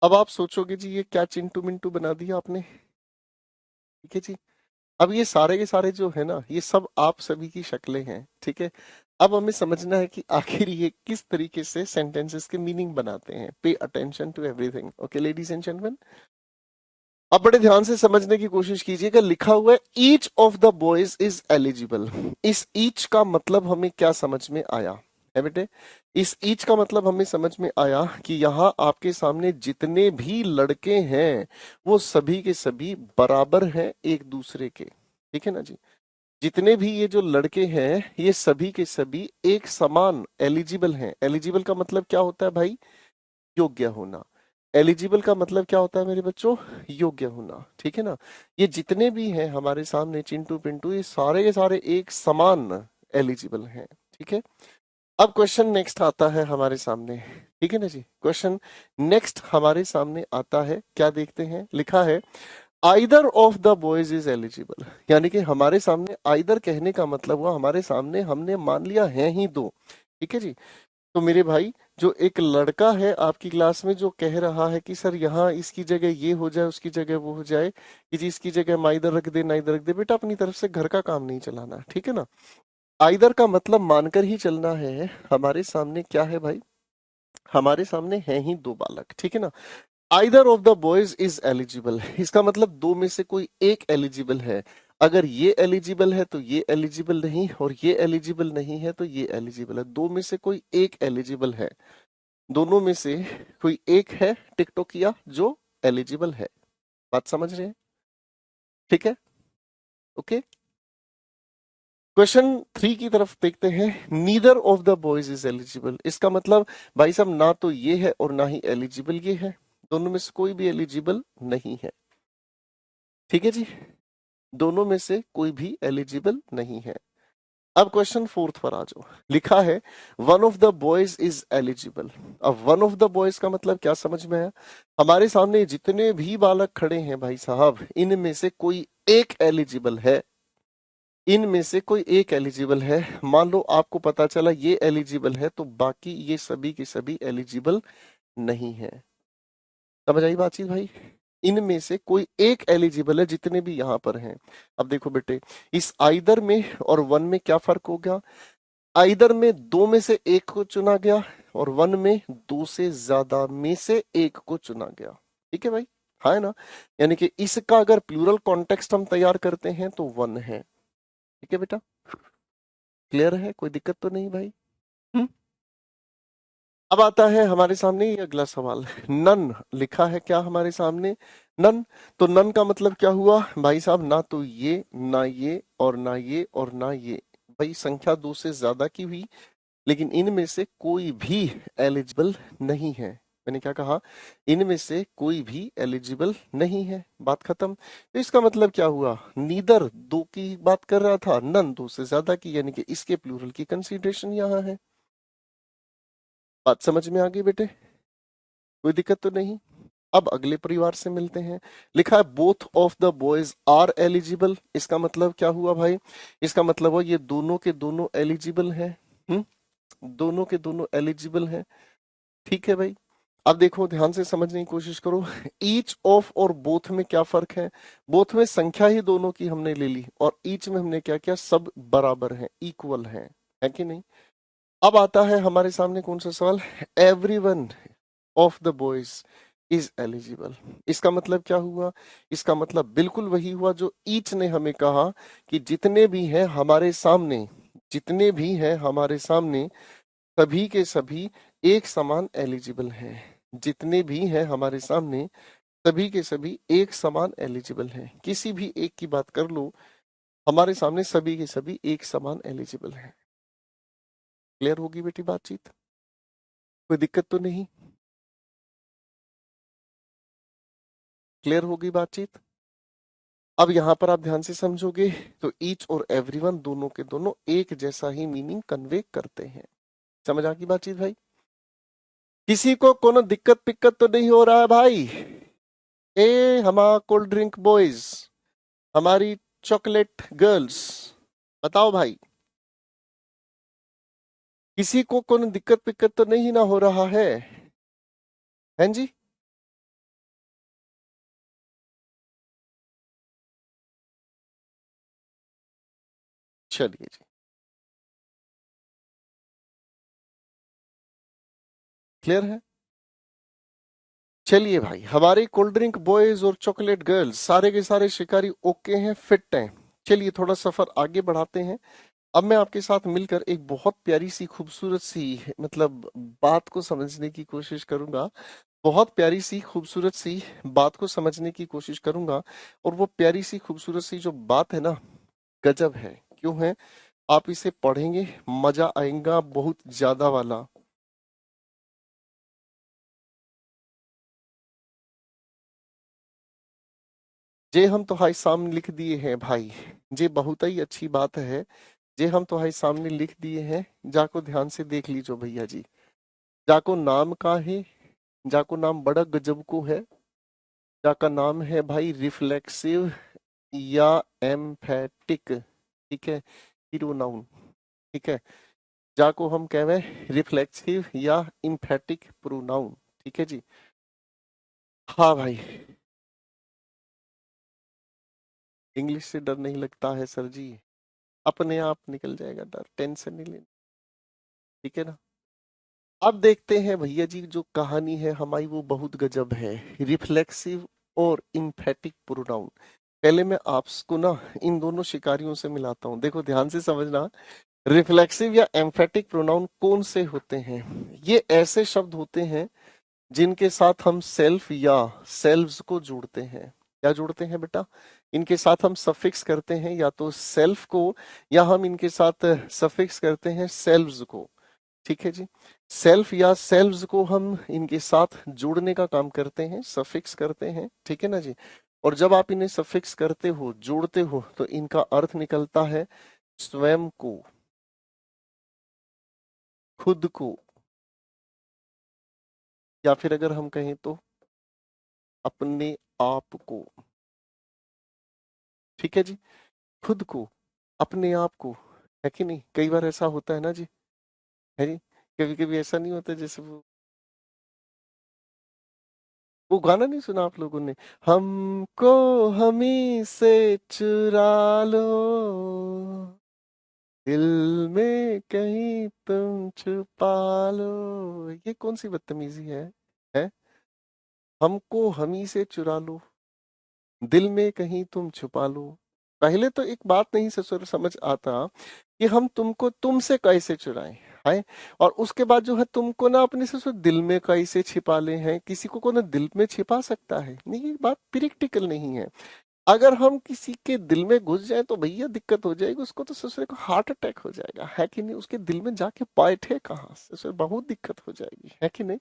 अब आप सोचोगे जी ये क्या चिंटू मिंटू बना दिया आपने, ठीक है जी। अब ये सारे के सारे जो है ना, ये सब आप सभी की शक्लें हैं, ठीक है। अब हमें समझना है कि आखिर ये किस तरीके से सेंटेंसेस के मीनिंग बनाते हैं। Pay attention to everything, okay ladies and gentleman. अब बड़े ध्यान से समझने की कोशिश कीजिएगा। लिखा हुआ है each of the boys is eligible. इस ईच का मतलब हमें क्या समझ में आया है बेटे? इस ईच का मतलब हमें समझ में आया कि यहाँ आपके सामने जितने भी लड़के हैं वो सभी के सभी बराबर हैं एक दूसरे के। ठीक है ना जी? जितने भी ये जो लड़के हैं ये सभी के सभी एक समान एलिजिबल हैं। एलिजिबल का मतलब क्या होता है भाई? योग्य होना। एलिजिबल का मतलब क्या होता है मेरे बच्चों? योग्य होना। ठीक है ना? ये जितने भी हैं हमारे सामने चिंटू पिंटू, ये सारे के सारे एक समान एलिजिबल हैं। ठीक है? अब क्वेश्चन नेक्स्ट आता है हमारे सामने। ठीक है ना जी? क्वेश्चन नेक्स्ट हमारे सामने आता है, क्या देखते हैं? लिखा है either of the boys is eligible. यानी कि हमारे सामने आइदर कहने का मतलब हुआ हमारे सामने हमने मान लिया है ही दो। ठीक है जी? तो मेरे भाई, जो एक लड़का है आपकी क्लास में जो कह रहा है कि सर यहाँ इसकी जगह ये हो जाए, उसकी जगह वो हो जाए, कि जी इसकी जगह मैं इधर रख दे ना इधर रख दे, बेटा अपनी तरफ से घर का काम नहीं चलाना। ठीक है ना? आइदर का मतलब मानकर ही चलना है। हमारे सामने क्या है भाई? हमारे सामने है ही दो बालक। ठीक है ना? Either of the boys is eligible, इसका मतलब दो में से कोई एक एलिजिबल है। अगर ये एलिजिबल है तो ये एलिजिबल नहीं, और ये एलिजिबल नहीं है तो ये एलिजिबल है। दो में से कोई एक एलिजिबल है। दोनों में से कोई एक है टिकटोकिया जो एलिजिबल है। बात समझ रहे हैं? ठीक है? ओके। क्वेश्चन 3 की तरफ देखते हैं। Neither of the boys is eligible, इसका मतलब भाई साहब ना तो ये है और ना ही एलिजिबल ये है। दोनों में से कोई भी एलिजिबल नहीं है। ठीक है जी? दोनों में से कोई भी एलिजिबल नहीं है। अब क्वेश्चन 4 पर आ जाओ। लिखा है one of the boys is eligible. अब वन ऑफ द बॉयज का मतलब क्या समझ में आया? हमारे सामने जितने भी बालक खड़े हैं भाई साहब, इनमें से कोई एक एलिजिबल है। इनमें से कोई एक एलिजिबल है। मान लो आपको पता चला ये एलिजिबल है तो बाकी ये सभी के सभी एलिजिबल नहीं है। समझ आई बातचीत भाई? इनमें से कोई एक एलिजिबल है जितने भी यहाँ पर हैं। अब देखो बेटे, इस आइदर में और वन में क्या फर्क हो गया? आइदर में दो में से एक को चुना गया, और वन में दो से ज्यादा में से एक को चुना गया। ठीक है भाई? हाँ है ना? यानी कि इसका अगर प्लूरल कॉन्टेक्स्ट हम तैयार करते हैं तो वन है। ठीक है बेटा? क्लियर है? कोई दिक्कत तो नहीं भाई? हम्म। अब आता है हमारे सामने ये अगला सवाल। नन लिखा है क्या हमारे सामने? नन। तो नन का मतलब क्या हुआ भाई साहब? ना तो ये ना ये और ना ये और ना ये। भाई संख्या दो से ज्यादा की हुई, लेकिन इनमें से कोई भी एलिजिबल नहीं है। मैंने क्या कहा? इनमें से कोई भी एलिजिबल नहीं है। बात खत्म। तो इसका मतलब क्या हुआ? नीदर दो की बात कर रहा था, नन दो से ज्यादा की, यानी कि इसके प्लूरल की कंसीडरेशन यहाँ है। बात समझ में आ गई बेटे? कोई दिक्कत तो नहीं? अब अगले परिवार से मिलते हैं। लिखा है both of the boys are eligible. इसका मतलब क्या हुआ भाई? इसका मतलब हुआ ये दोनों के दोनों एलिजिबल हैं। दोनों के दोनों एलिजिबल हैं। ठीक है भाई? अब देखो ध्यान से समझने की कोशिश करो। ईच ऑफ और बोथ में क्या फर्क है? बोथ में संख्या ही दोनों की हमने ले ली, और ईच में हमने क्या किया? सब बराबर हैं, इक्वल हैं। है कि नहीं? अब आता है हमारे सामने कौन सा सवाल? Everyone of the boys is eligible. इसका मतलब क्या हुआ? इसका मतलब बिल्कुल वही हुआ जो ईच ने हमें कहा, कि जितने भी हैं हमारे सामने, जितने भी हैं हमारे सामने, सभी के सभी एक समान एलिजिबल हैं। जितने भी हैं हमारे सामने, सभी के सभी एक समान एलिजिबल हैं। किसी भी एक की बात कर लो, हमारे सामने सभी के सभी एक समान एलिजिबल हैं। क्लियर होगी बेटी बातचीत? कोई दिक्कत तो नहीं? क्लियर होगी बातचीत? अब यहाँ पर आप ध्यान से समझोगे तो ईच और एवरीवन दोनों के दोनों एक जैसा ही मीनिंग कन्वे करते हैं। समझ आ गई बातचीत भाई? किसी को कोनो दिक्कत पिक्कत तो नहीं हो रहा है भाई? ए हमारा कोल्ड ड्रिंक बॉयज, हमारी चॉकलेट गर्ल्स, बताओ भाई, किसी को कोनो दिक्कत पिक्कत तो नहीं ना हो रहा है? हैं जी? चलिए जी। क्लियर है? चलिए भाई, हमारे कोल्ड ड्रिंक बॉयज और चॉकलेट गर्ल्स सारे के सारे शिकारी ओके हैं, फिट हैं। चलिए थोड़ा सफर आगे बढ़ाते हैं। अब मैं आपके साथ मिलकर एक बहुत प्यारी सी खूबसूरत सी मतलब बात को समझने की कोशिश करूंगा। बहुत प्यारी सी खूबसूरत सी बात को समझने की कोशिश करूंगा। और वो प्यारी सी खूबसूरत सी जो बात है ना, गजब है। क्यों है? आप इसे पढ़ेंगे, मजा आएगा बहुत ज्यादा वाला। जे हम तुम्हारे सामने लिख दिए हैं भाई, जे बहुत ही अच्छी बात है। जे हम तुम्हारे सामने लिख दिए हैं, जाको ध्यान से देख लीजो भैया जी। जाको नाम का है, जाको नाम बड़ा गजब को है। जाका नाम है भाई रिफ्लेक्सिव या एम्फेटिक। ठीक है, हीरो नाउन। ठीक है, जाको हम कहें रिफ्लेक्सिव या इम्फेटिक प्रोनाउन। ठीक है जी। हाँ भाई, इंग्लिश से डर नहीं लगता है सर जी। अपने आप निकल जाएगा डर, टेंशन नहीं लेनी। ठीक है ना? अब देखते हैं भैया जी, जो कहानी है हमारी वो बहुत गजब है। रिफ्लेक्सिव और इम्फेटिक प्रोनाउन। पहले मैं आपको ना इन दोनों शिकारियों से मिलाता हूँ, देखो ध्यान से समझना। रिफ्लेक्सिव या एम्फेटिक प्रोनाउन कौन से होते हैं? ये ऐसे शब्द होते हैं जिनके साथ हम सेल्फ या सेल्व्स को जोड़ते हैं। क्या जोड़ते हैं बेटा? इनके साथ हम सफिक्स करते हैं या तो सेल्फ को, या हम इनके साथ सफिक्स करते हैं सेल्व्स को। ठीक है जी। सेल्फ या सेल्व्स को हम इनके साथ जोड़ने का काम करते हैं, सफिक्स करते हैं। ठीक है ना जी। और जब आप इन्हें सफिक्स करते हो, जोड़ते हो, तो इनका अर्थ निकलता है स्वयं को, खुद को, या फिर अगर हम कहें तो अपने आप को। ठीक है जी। खुद को, अपने आप को। है कि नहीं? कई बार ऐसा होता है ना जी। है जी। कभी कभी ऐसा नहीं होता, जैसे वो गाना नहीं सुना आप लोगों ने? हमको हमी से चुरा लो, दिल में कहीं तुम छुपा लो। ये कौन सी बदतमीजी है? हमको हमी से चुरा लो, दिल में कहीं तुम छुपा लो। पहले तो एक बात नहीं से समझ आता कि हम तुमको तुमसे कैसे चुराएं। है। और उसके बाद जो है तुमको ना अपने से दिल में कैसे छिपा ले हैं। किसी को ना दिल में छिपा सकता है? नहीं, ये बात प्रैक्टिकल नहीं है। अगर हम किसी के दिल में घुस जाए तो भैया दिक्कत हो जाएगी, उसको तो ससुर को हार्ट अटैक हो जाएगा। है कि नहीं? उसके दिल में जाके बैठे कहाँ ससुर, बहुत दिक्कत हो जाएगी। है कि नहीं?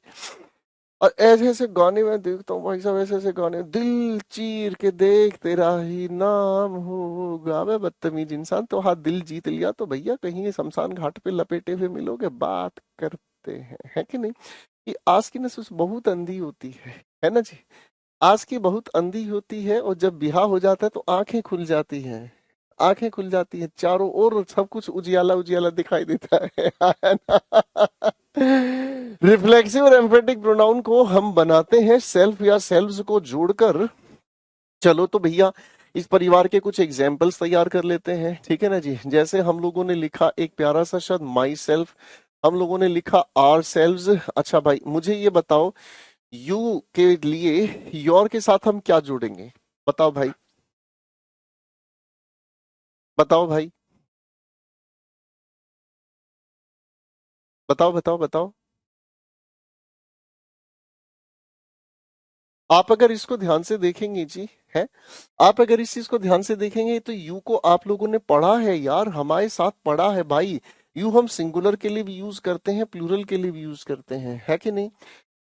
और ऐसे ऐसे गाने में देखता हूँ भाई साहब, ऐसे ऐसे गाने, दिल चीर के देख तेरा ही नाम होगा। अबे बदतमीज इंसान, तो हाँ दिल जीत लिया तो भैया कहीं शमशान घाट पे लपेटे हुए मिलोगे। बात करते हैं, है कि नहीं? कि आज की नस्ल बहुत अंधी होती है ना जी। आज की बहुत अंधी होती है, और जब ब्याह हो जाता है तो आंखें खुल जाती हैं। आंखें खुल जाती हैं, चारों ओर सब कुछ उजियाला उजियाला दिखाई देता है ना? रिफ्लेक्सिव और एम्फेटिक प्रोनाउन को हम बनाते हैं सेल्फ या सेल्व्स को जोड़कर। चलो तो भैया, इस परिवार के कुछ एग्जाम्पल्स तैयार कर लेते हैं। ठीक है ना जी। जैसे हम लोगों ने लिखा एक प्यारा सा शब्द माई सेल्फ, हम लोगों ने लिखा आर सेल्व्स। अच्छा भाई, मुझे ये बताओ, यू के लिए योर के साथ हम क्या जोड़ेंगे? बताओ भाई, बताओ भाई, बताओ बताओ बताओ। आप अगर इसको ध्यान से देखेंगे जी, है, आप अगर इस चीज को ध्यान से देखेंगे तो यू को आप लोगों ने पढ़ा है यार, हमारे साथ पढ़ा है भाई। यू हम सिंगुलर के लिए भी यूज करते हैं, प्लूरल के लिए भी यूज करते हैं। है कि नहीं?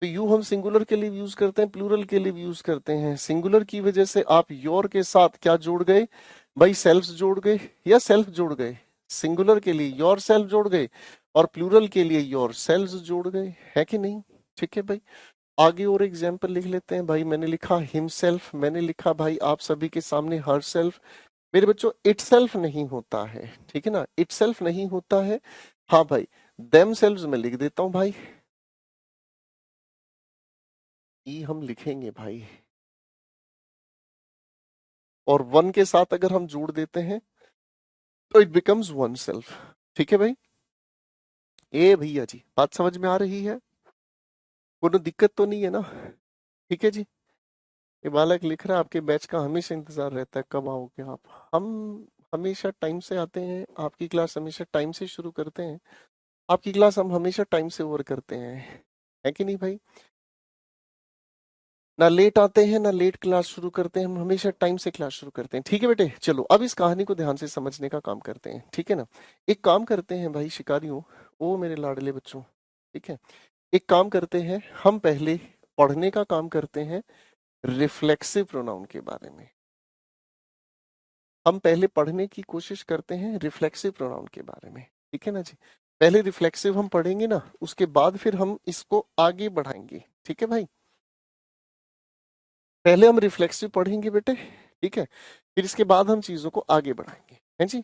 तो यू हम सिंगुलर के लिए भी यूज करते हैं, प्लूरल के लिए भी यूज करते हैं। सिंगुलर की वजह से आप योर के साथ क्या जोड़ गए भाई? सेल्फ जोड़ गए या सेल्फ जोड़ गए? सिंगुलर के लिए योर सेल्फ जोड़ गए, और प्लूरल के लिए योर सेल्व्स जोड़ गए। है कि नहीं? ठीक है भाई। आगे और एग्जाम्पल लिख लेते हैं भाई। मैंने लिखा हिमसेल्फ, मैंने लिखा भाई आप सभी के सामने हर सेल्फ। मेरे बच्चों, इट सेल्फ नहीं होता है। ठीक है ना? इट सेल्फ नहीं होता है। हाँ भाई, देम सेल्व्स में लिख देता हूँ भाई। ई हम लिखेंगे भाई, और वन के साथ अगर हम जोड़ देते हैं तो इट बिकम्स वन सेल्फ। ठीक है भाई? ए भैया जी, बात समझ में आ रही है? कोनो दिक्कत तो नहीं है ना? ठीक है जी। ये बालक लिख रहा है आपके बैच का हमेशा इंतजार रहता है, कब आओगे आप। हम हमेशा टाइम से आते हैं, आपकी क्लास हमेशा टाइम से शुरू करते हैं, आपकी क्लास हम हमेशा टाइम से ओवर करते हैं, है कि नहीं भाई? ना लेट आते हैं ना लेट क्लास शुरू करते हैं, हम हमेशा टाइम से क्लास शुरू करते हैं। ठीक है बेटे, चलो अब इस कहानी को ध्यान से समझने का काम करते हैं, ठीक है ना? एक काम करते हैं भाई शिकारियों, ओ मेरे लाडले बच्चों, ठीक है, एक काम करते हैं, हम पहले पढ़ने का काम करते हैं रिफ्लेक्सिव प्रोनाउन के बारे में। हम पहले पढ़ने की कोशिश करते हैं रिफ्लेक्सिव प्रोनाउन के बारे में, ठीक है ना जी? पहले रिफ्लेक्सिव हम पढ़ेंगे ना, उसके बाद फिर हम इसको आगे बढ़ाएंगे, ठीक है भाई? पहले हम रिफ्लेक्सिव पढ़ेंगे बेटे, ठीक है, फिर इसके बाद हम चीजों को आगे बढ़ाएंगे, हैं जी?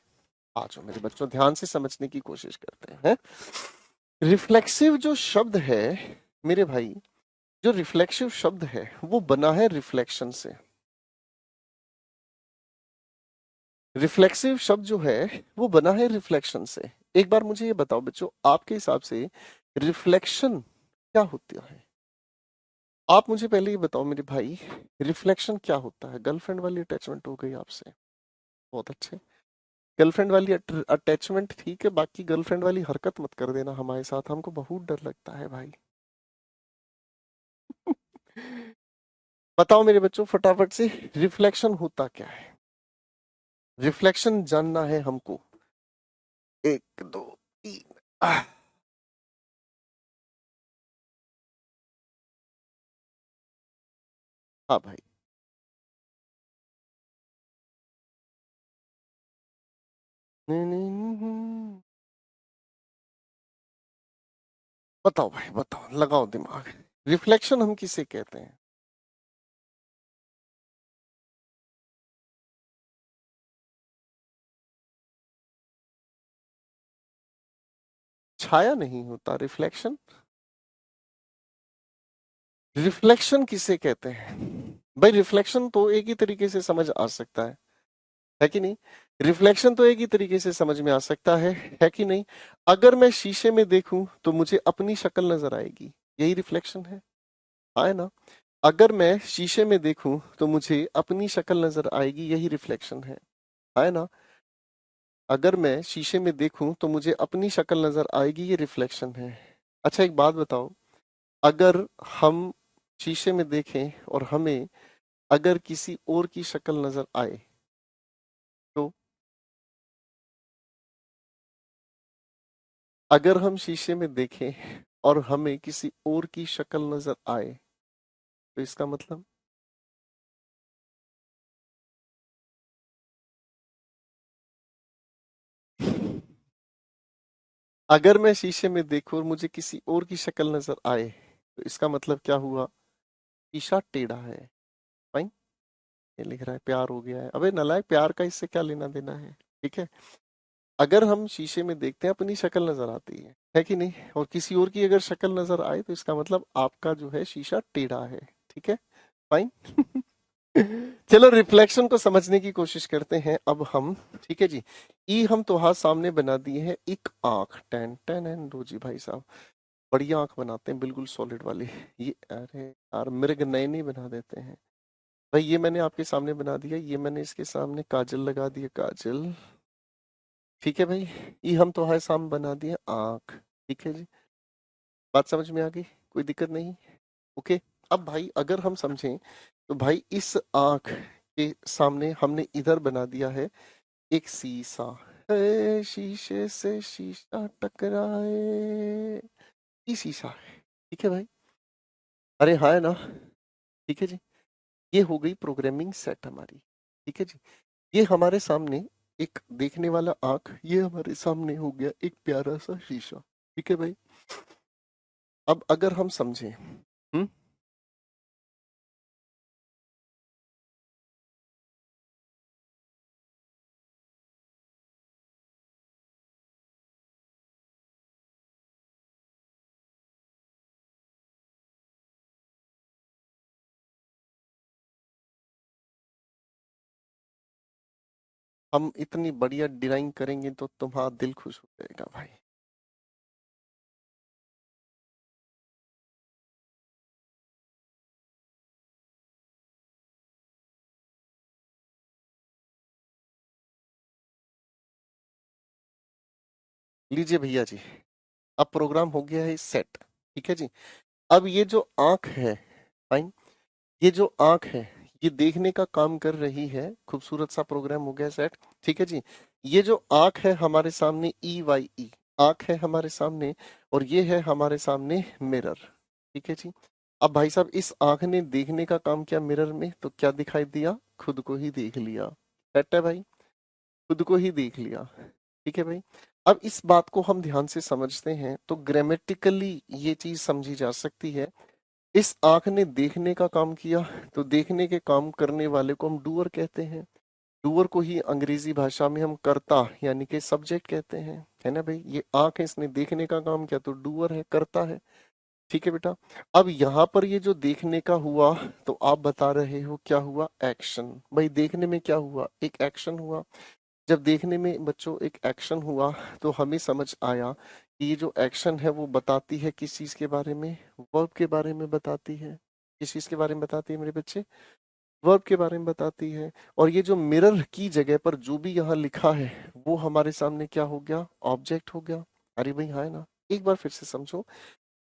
आ जाओ मेरे बच्चों, ध्यान से समझने की कोशिश करते हैं। रिफ्लेक्सिव जो शब्द है मेरे भाई, जो रिफ्लेक्सिव शब्द है वो बना है रिफ्लेक्शन से। रिफ्लेक्सिव शब्द जो है वो बना है रिफ्लेक्शन से। एक बार मुझे ये बताओ बच्चों, आपके हिसाब से रिफ्लेक्शन क्या होता है? आप मुझे पहले ये बताओ मेरे भाई, रिफ्लेक्शन क्या होता है? गर्लफ्रेंड वाली अटैचमेंट हो गई आपसे, बहुत अच्छे। गर्लफ्रेंड वाली अटैचमेंट ठीक है, बाकी गर्लफ्रेंड वाली हरकत मत कर देना हमारे साथ, हमको बहुत डर लगता है भाई। बताओ मेरे बच्चों फटाफट से, रिफ्लेक्शन होता क्या है? रिफ्लेक्शन जानना है हमको। एक दो तीन। हाँ भाई। बताओ भाई बताओ, लगाओ दिमाग। रिफ्लेक्शन हम किसे कहते हैं? छाया नहीं होता रिफ्लेक्शन। रिफ्लेक्शन किसे कहते हैं भाई? रिफ्लेक्शन तो एक ही तरीके से समझ आ सकता है कि नहीं? रिफ्लेक्शन तो एक ही तरीके से समझ में आ सकता है कि नहीं? अगर मैं शीशे में देखूं तो मुझे अपनी शक्ल नजर आएगी, यही रिफ्लेक्शन है। हाँ है ना? अगर मैं शीशे में देखूं तो मुझे अपनी शक्ल नजर आएगी, यही रिफ्लेक्शन है। हाँ है ना? अगर मैं शीशे में देखूं तो मुझे अपनी शक्ल नजर आएगी, ये रिफ्लेक्शन है। अच्छा एक बात बताओ, अगर हम शीशे में देखें और हमें अगर किसी और की शक्ल नजर आए तो? अगर हम शीशे में देखें और हमें किसी और की शक्ल नजर आए तो इसका मतलब? अगर मैं शीशे में देखूं और मुझे किसी और की शक्ल नजर आए तो इसका मतलब क्या हुआ? शीशा टेढ़ा है। फाइन। ये लिख रहा है प्यार हो गया है, अबे नलायक, प्यार का इससे क्या लेना देना है? ठीक है, अगर हम शीशे में देखते हैं अपनी शक्ल नजर आती है कि नहीं, और किसी और की अगर शक्ल नजर आए तो इसका मतलब आपका जो है शीशा टेढ़ा है। ठीक है, फाइन। चलो रिफ्लेक्शन को समझने की कोशिश करते हैं अब हम। ठीक है जी, ई हम तो हाथ सामने बना दिए हैं, एक आंख, टेन टेन एंड दो जी भाई साहब, बढ़िया आंख बनाते हैं बिल्कुल सॉलिड वाली। ये अरे यार मृग नए नहीं बना देते हैं भाई। ये मैंने आपके सामने बना दिया, ये मैंने इसके सामने काजल लगा दिया, काजल। ठीक है भाई, ये हम तो हाय साम बना दिए आंख। ठीक है जी, बात समझ में आ गई? कोई दिक्कत नहीं? ओके। अब भाई अगर हम समझें तो भाई इस आंख के सामने हमने इधर बना दिया है एक शीशा। शीशे से शीशा टकराए, ये शीशा है। ठीक है भाई, अरे हाँ है ना? ठीक है जी, ये हो गई प्रोग्रामिंग सेट हमारी। ठीक है जी, ये हमारे सामने एक देखने वाला आंख, ये हमारे सामने हो गया एक प्यारा सा शीशा। ठीक है भाई, अब अगर हम समझें, हम्म, हम इतनी बढ़िया डिजाइन करेंगे तो तुम्हारा दिल खुश हो जाएगा भाई। लीजिए भैया जी, अब प्रोग्राम हो गया है सेट। ठीक है जी। अब ये जो आंख है, फाइन, ये जो आंख है ये देखने का काम कर रही है, खूबसूरत सा प्रोग्राम हो गया सेट। ठीक है जी। ये जो आंख है हमारे सामने, ई वाई ई आंख है हमारे सामने, और ये है हमारे सामने मिरर। ठीक है जी। अब भाई साहब इस आंख ने देखने का काम किया मिरर में, तो क्या दिखाई दिया? खुद को ही देख लिया। सेट है भाई, खुद को ही देख लिया। ठीक है भाई। अब इस बात को हम ध्यान से समझते हैं तो ग्रामेटिकली ये चीज समझी जा सकती है। इस आंख ने देखने का काम किया, तो देखने के काम करने वाले को हम डूअर कहते हैं। डूअर को ही अंग्रेजी भाषा में हम कर्ता यानी कि सब्जेक्ट कहते हैं, है ना भाई। ये आंख है, इसने देखने का काम किया तो डूअर है, कर्ता है। ठीक है बेटा। अब यहाँ पर ये जो देखने का हुआ, तो आप बता रहे हो क्या हुआ? एक्शन। भाई देखने में क्या हुआ? एक एक्शन हुआ। जब देखने में बच्चों एक एक्शन हुआ, तो हमें समझ आया कि ये जो एक्शन है वो बताती है किस चीज के बारे में? वर्ब के बारे में बताती है। किस चीज के बारे में बताती है मेरे बच्चे? वर्ब के बारे में बताती है। और ये जो मिरर की जगह पर जो भी यहाँ लिखा है, वो हमारे सामने क्या हो गया? ऑब्जेक्ट हो गया। अरे भाई हाँ है ना। एक बार फिर से समझो,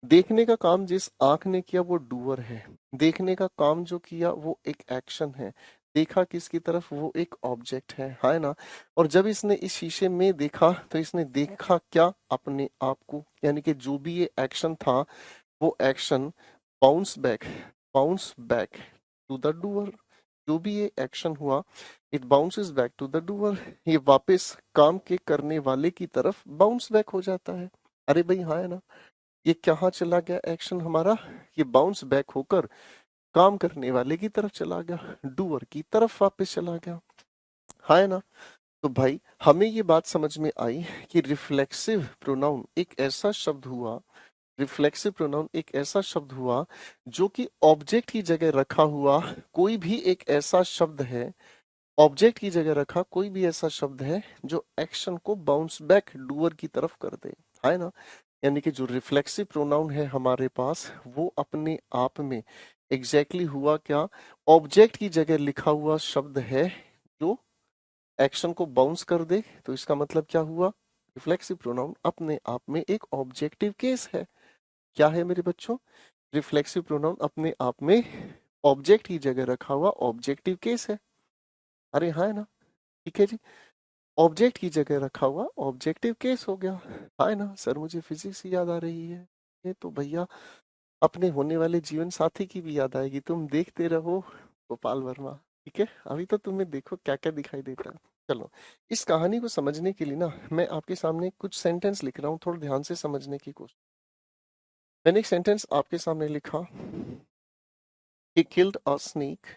देखने का काम जिस आंख ने किया वो डूअर है। देखने का काम जो किया वो एक एक्शन है। देखा किसकी तरफ? वो एक ऑब्जेक्ट है ना। और जब इसने इस शीशे में देखा, तो इसने देखा क्या? अपने आप को। यानी कि जो भी ये एक्शन था, वो action bounce back, bounce back to the doer. जो भी ये एक्शन हुआ, it bounces back to the doer. ये वापस काम के करने वाले की तरफ बाउंस बैक हो जाता है। अरे भाई हाँ है ना। ये कहाँ चला गया एक्शन हमारा? ये बाउंस बैक होकर काम करने वाले की तरफ चला गया, डूअर की तरफ वापस चला गया। हाँ है ना। तो भाई हमें ये बात समझ में आई कि रिफ्लेक्सिव प्रोनाउन एक ऐसा शब्द हुआ, रिफ्लेक्सिव प्रोनाउन एक ऐसा शब्द हुआ जो कि ऑब्जेक्ट की जगह रखा हुआ कोई भी एक ऐसा शब्द है। ऑब्जेक्ट की जगह रखा कोई भी ऐसा शब्द है जो एक्शन को बाउंस बैक डूअर की तरफ कर दे, है ना। यानी कि जो रिफ्लेक्सिव प्रोनाउन है हमारे पास, वो अपने आप में एग्जैक्टली हुआ क्या? ऑब्जेक्ट की जगह लिखा हुआ शब्द है जो एक्शन को बाउंस कर दे। तो इसका मतलब क्या हुआ? रिफ्लेक्सिव प्रोनाउन अपने आप में एक ऑब्जेक्टिव केस है। क्या है मेरे बच्चों? रिफ्लेक्सिव प्रोनाउन अपने आप में ऑब्जेक्ट की जगह रखा हुआ ऑब्जेक्टिव केस है। अरे हाँ है ना। ठीक है जी। ऑब्जेक्ट की जगह रखा हुआ ऑब्जेक्टिव केस हो गया। हाँ है ना सर, मुझे फिजिक्स की याद आ रही है। ये तो भैया अपने होने वाले जीवन साथी की भी याद आएगी। तुम देखते रहो गोपाल वर्मा। ठीक है, अभी तो तुम्हें देखो क्या क्या दिखाई देता है। चलो, इस कहानी को समझने के लिए ना मैं आपके सामने कुछ सेंटेंस लिख रहा हूँ, थोड़ा ध्यान से समझने की कोशिश। मैंने एक सेंटेंस आपके सामने लिखा, ही किल्ड अ स्नेक।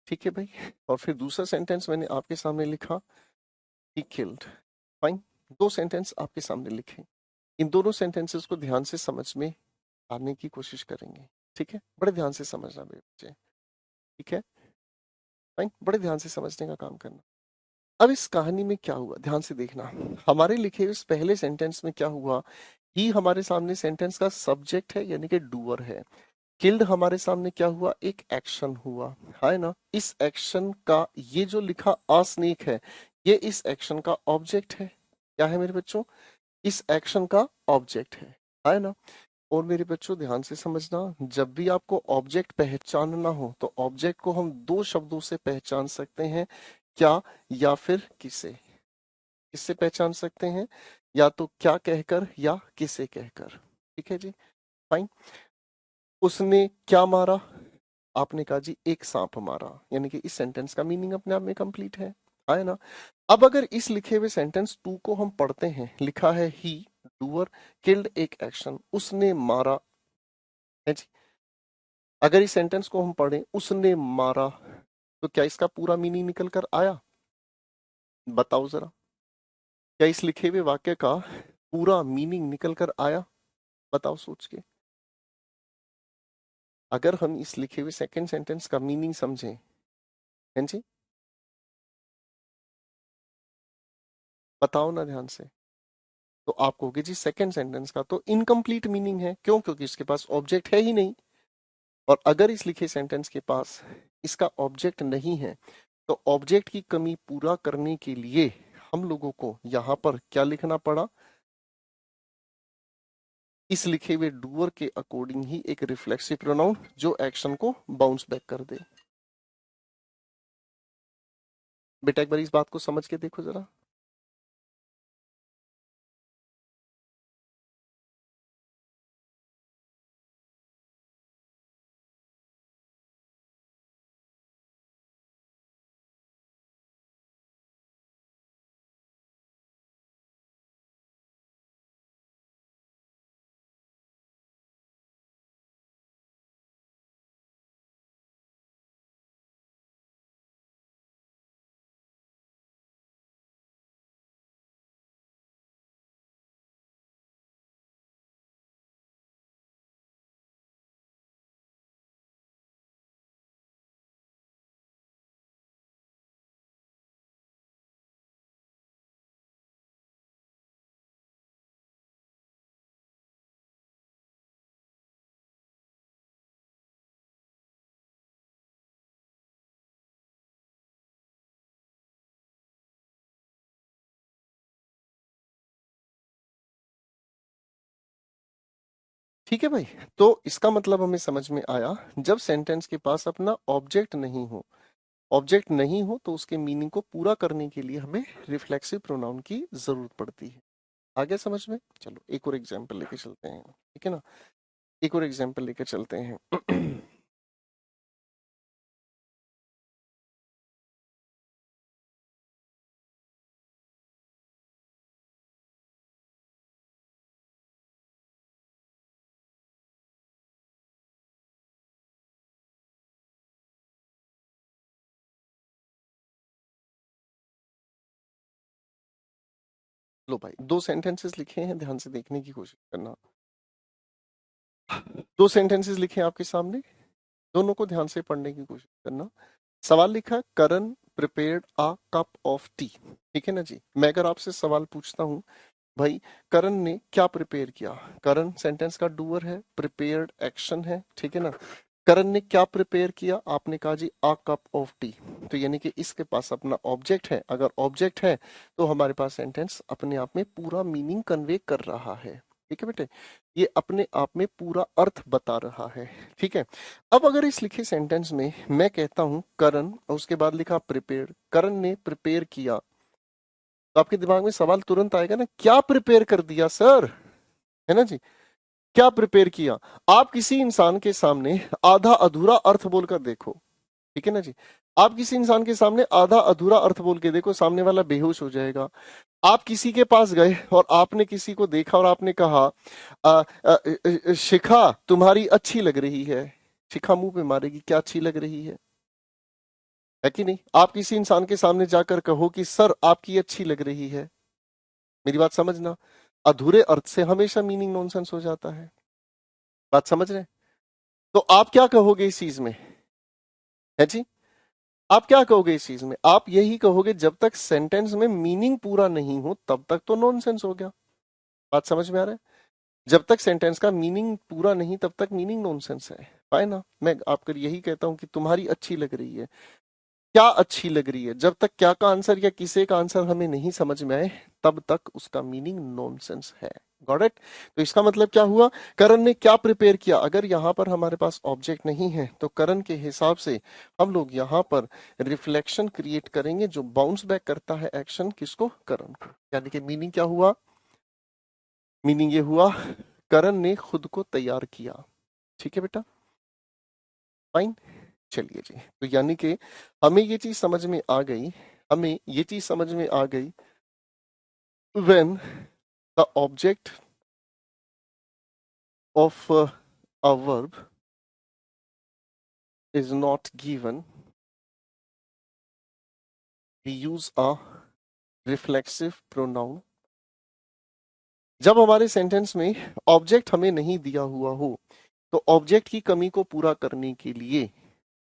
ठीक है भाई। और फिर दूसरा सेंटेंस मैंने आपके सामने लिखा, ही किल्ड। फाइन। दो सेंटेंस आपके सामने लिखे। इन दोनों सेंटेंसेस को ध्यान से समझ में आने की कोशिश करेंगे। ठीक है, बड़े ध्यान से समझना मेरे बच्चे। ठीक है, फाइन, बड़े ध्यान से समझने का काम करना। अब इस कहानी में क्या हुआ, ध्यान से देखना। हमारे लिखे हुए इस पहले सेंटेंस में क्या हुआ? ही हमारे सामने सेंटेंस का सब्जेक्ट है यानी कि डूअर है। किल्ड हमारे सामने क्या हुआ? एक एक्शन हुआ, है ना। इस एक्शन का ये जो लिखा आ स्नेक है, ये इस एक्शन का ऑब्जेक्ट है। क्या है मेरे बच्चों? इस एक्शन का ऑब्जेक्ट है ना। और मेरे बच्चों ध्यान से समझना, जब भी आपको ऑब्जेक्ट पहचानना हो तो ऑब्जेक्ट को हम दो शब्दों से पहचान सकते हैं। क्या या फिर किसे? किससे पहचान सकते हैं? या तो क्या कहकर या किसे कहकर। ठीक है जी। फाइन। उसने क्या मारा? आपने कहा जी एक सांप मारा, यानी कि इस सेंटेंस का मीनिंग अपने आप में कंप्लीट है ना। अब अगर इस लिखे हुए सेंटेंस टू को हम पढ़ते हैं, लिखा है ही डूअर किल्ड एक एक्शन, उसने मारा, है जी। अगर इस सेंटेंस को हम पढ़ें, उसने मारा, तो क्या इसका पूरा मीनिंग निकल कर आया? बताओ जरा, क्या इस लिखे हुए वाक्य का पूरा मीनिंग निकल कर आया? बताओ सोच के। अगर हम इस लिखे हुए सेकंड सेंटेंस का मीनिंग समझें, है जी, बताओ ना ध्यान से। तो आप कहोगे जी सेकंड सेंटेंस का तो इनकम्प्लीट मीनिंग है। क्यों? क्योंकि इसके पास ऑब्जेक्ट है ही नहीं। और अगर इस लिखे सेंटेंस के पास इसका ऑब्जेक्ट नहीं है, तो ऑब्जेक्ट की कमी पूरा करने के लिए हम लोगों को यहाँ पर क्या लिखना पड़ा, इस लिखे हुए डूअर के अकॉर्डिंग ही एक रिफ्लेक्सिव प्रोनाउन जो एक्शन को बाउंस बैक कर दे। बेटा एक बार इस बात को समझ के देखो जरा। ठीक है भाई, तो इसका मतलब हमें समझ में आया, जब सेंटेंस के पास अपना ऑब्जेक्ट नहीं हो, ऑब्जेक्ट नहीं हो तो उसके मीनिंग को पूरा करने के लिए हमें रिफ्लेक्सिव प्रोनाउन की जरूरत पड़ती है। आ गया समझ में? चलो एक और एग्जांपल लेके चलते हैं, ठीक है ना, एक और एग्जांपल लेके चलते हैं। लो भाई, दो सेंटेंसेस लिखे हैं, ध्यान से देखने की कोशिश करना। दो सेंटेंसेस लिखे हैं आपके सामने, दोनों को ध्यान से पढ़ने की कोशिश करना। सवाल लिखा है, Karan prepared a cup of tea. ठीक है ना जी, मैं अगर आपसे सवाल पूछता हूँ, भाई करण ने क्या प्रिपेयर किया, करण सेंटेंस का डूअर है, प्रिपेयर्ड एक्शन है, ठीक है ना, करण ने क्या प्रिपेयर किया, आपने कहा जी अ कप ऑफ टी, तो यानी कि इसके पास अपना ऑब्जेक्ट है, अगर ऑब्जेक्ट है तो हमारे पास सेंटेंस अपने आप में पूरा मीनिंग कन्वे कर रहा है। ठीक है बेटे, ये अपने आप में पूरा अर्थ बता रहा है। ठीक है, अब अगर इस लिखे सेंटेंस में मैं कहता हूं करण और उसके बाद लिखा प्रिपेयर, करण ने प्रिपेयर किया, तो आपके दिमाग में सवाल तुरंत आएगा ना, क्या प्रिपेयर कर दिया सर, है ना जी, क्या प्रिपेयर किया। आप किसी इंसान के सामने आधा अधूरा अर्थ बोलकर देखो, ठीक है ना जी, आप किसी इंसान के सामने आधा अधूरा अर्थ बोल के देखो, सामने वाला बेहोश हो जाएगा। आप किसी के पास गए और आपने किसी को देखा और आपने कहा शिखा तुम्हारी अच्छी लग रही है, शिखा मुंह पे मारेगी, क्या अच्छी लग रही है कि नहीं। आप किसी इंसान के सामने जाकर कहो कि सर आपकी अच्छी लग रही है, मेरी बात समझना, अधूरे अर्थ से हमेशा मीनिंग नॉनसेंस हो जाता है, बात समझ रहे हैं? तो आप क्या कहोगे इस चीज में, है जी, आप क्या कहोगे इस चीज में, आप यही कहोगे जब तक सेंटेंस में मीनिंग पूरा नहीं हो तब तक तो नॉनसेंस हो गया। बात समझ में आ रहा है? जब तक सेंटेंस का मीनिंग पूरा नहीं तब तक मीनिंग नॉनसेंस है ना। मैं आपको यही कहता हूं कि तुम्हारी अच्छी लग रही है, क्या अच्छी लग रही है, जब तक क्या का आंसर या किसे का आंसर हमें नहीं समझ में आए तब तक उसका मीनिंग नॉनसेंस है। Got it? तो इसका मतलब क्या हुआ, करण ने क्या प्रिपेयर किया, अगर यहाँ पर हमारे पास ऑब्जेक्ट नहीं है तो करण के हिसाब से हम लोग यहाँ पर रिफ्लेक्शन क्रिएट करेंगे जो बाउंस बैक करता है एक्शन किसको, करण को, यानी कि मीनिंग क्या हुआ, मीनिंग ये हुआ करण ने खुद को तैयार किया। ठीक है बेटा, फाइन, चलिए जी, तो यानी कि हमें ये चीज समझ में आ गई, हमें ये चीज समझ में आ गई, when the object of a verb is not given, we use a reflexive pronoun। जब हमारे सेंटेंस में ऑब्जेक्ट हमें नहीं दिया हुआ हो तो ऑब्जेक्ट की कमी को पूरा करने के लिए,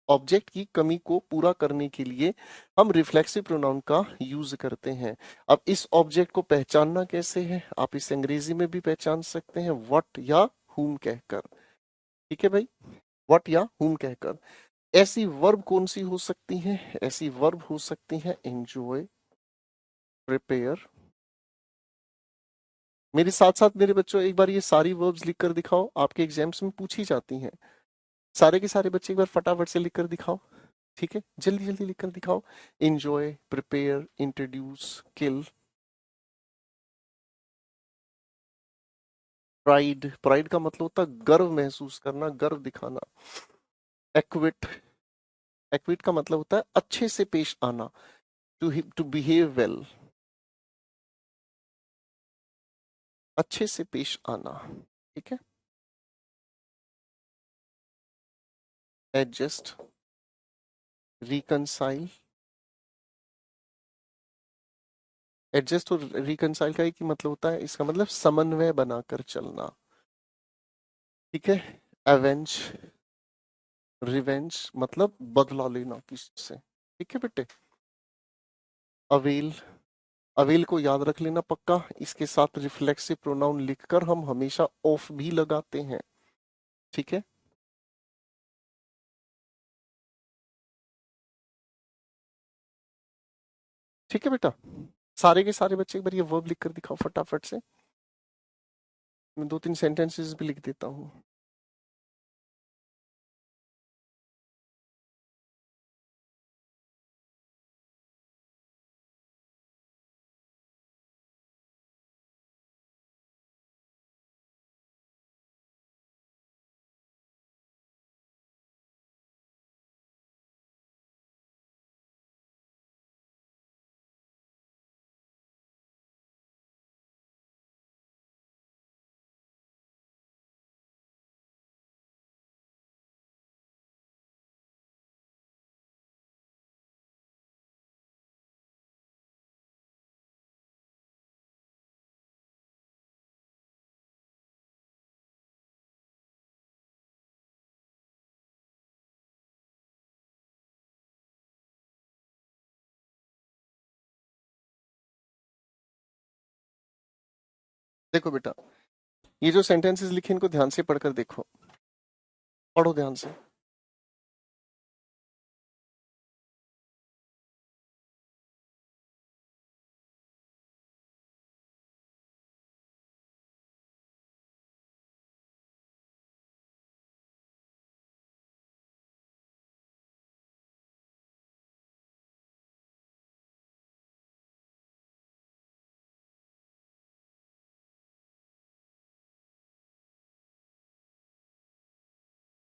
ऑब्जेक्ट की कमी को पूरा करने के लिए हम रिफ्लेक्सिव प्रोनाउन का यूज करते हैं। अब इस ऑब्जेक्ट को पहचानना कैसे है, आप इस अंग्रेजी में भी पहचान सकते हैं व्हाट या whom कहकर। ठीक है भाई, व्हाट या whom कहकर। ऐसी वर्ब कौन सी हो सकती है, ऐसी वर्ब हो सकती है एंजॉय, प्रिपेयर। मेरे साथ साथ मेरे बच्चों एक बार ये सारी वर्ब्स लिख कर दिखाओ, आपके एग्जाम्स में पूछी जाती हैं। सारे के सारे बच्चे एक बार फटाफट से लिख कर दिखाओ। ठीक है, जल्दी जल्दी लिख कर दिखाओ। इंजॉय, प्रिपेयर, इंट्रोड्यूस, किल। प्राइड, प्राइड का मतलब होता है गर्व महसूस करना, गर्व दिखाना। एक्विट, एक्विट का मतलब होता है अच्छे से पेश आना, टू बिहेव वेल, अच्छे से पेश आना। ठीक है। Adjust, reconcile. एडजस्ट और रिकनसाइल का एक ही मतलब होता है, इसका मतलब समन्वय बनाकर चलना। ठीक है। एवेंज, रिवेंज मतलब बदला लेना किसी से। ठीक है बेटे। अवेल, अवेल को याद रख लेना पक्का, इसके साथ रिफ्लेक्सिव प्रोनाउन लिखकर हम हमेशा ऑफ भी लगाते हैं। ठीक है। ठीक है बेटा। सारे के सारे बच्चे एक बार ये वर्ब लिख कर दिखाओ फटाफट से। मैं दो तीन सेंटेंसेस भी लिख देता हूँ। देखो बेटा, ये जो सेंटेंसेस लिखे इनको ध्यान से पढ़कर देखो, पढ़ो ध्यान से।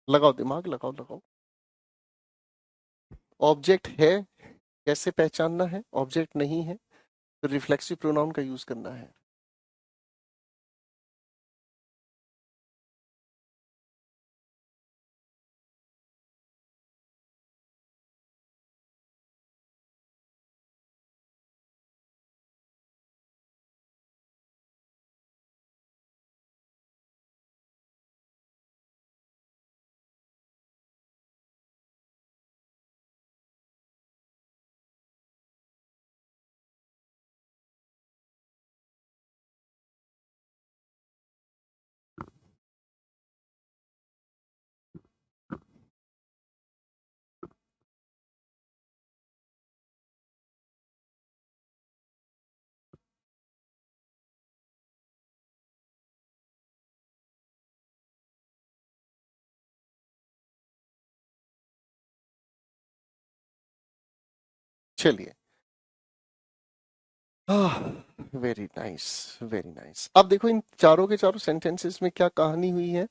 लगाओ दिमाग, लगाओ लगाओ। ऑब्जेक्ट है, कैसे पहचानना है? ऑब्जेक्ट नहीं है तो रिफ्लेक्सिव प्रोनाउन का यूज करना है। चलिए। Very nice, very nice. अब देखो इन चारों के चारों सेंटेंसेस में क्या कहानी हुई है।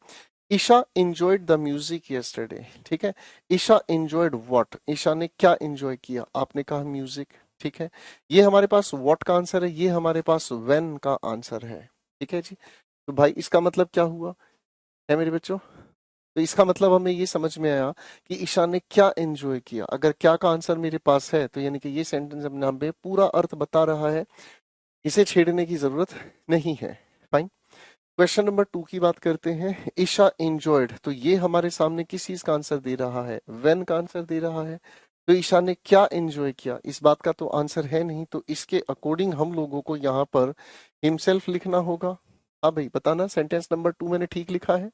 Isha enjoyed the music yesterday। ठीक है। Isha enjoyed what? ईशा ने क्या एंजॉय किया? आपने कहा म्यूजिक। ठीक है। ये हमारे पास what का आंसर है, ये हमारे पास when का आंसर है। ठीक है जी। तो भाई इसका मतलब क्या हुआ है मेरे बच्चों? तो इसका मतलब हमें ये समझ में आया कि ईशा ने क्या एंजॉय किया। अगर क्या का आंसर मेरे पास है तो यानी कि ये सेंटेंस अपने आप में पूरा अर्थ बता रहा है, इसे छेड़ने की जरूरत नहीं है। फाइन। क्वेश्चन नंबर 2 की बात करते हैं। ईशा एंजॉयड, तो ये हमारे सामने किस चीज का आंसर दे रहा है? व्हेन का आंसर दे रहा है। तो ईशा ने क्या एंजॉय किया, इस बात का तो आंसर है नहीं, तो इसके अकॉर्डिंग हम लोगों को यहाँ पर हिमसेल्फ लिखना होगा। हाँ भाई बताना, सेंटेंस नंबर 2 मैंने ठीक लिखा है?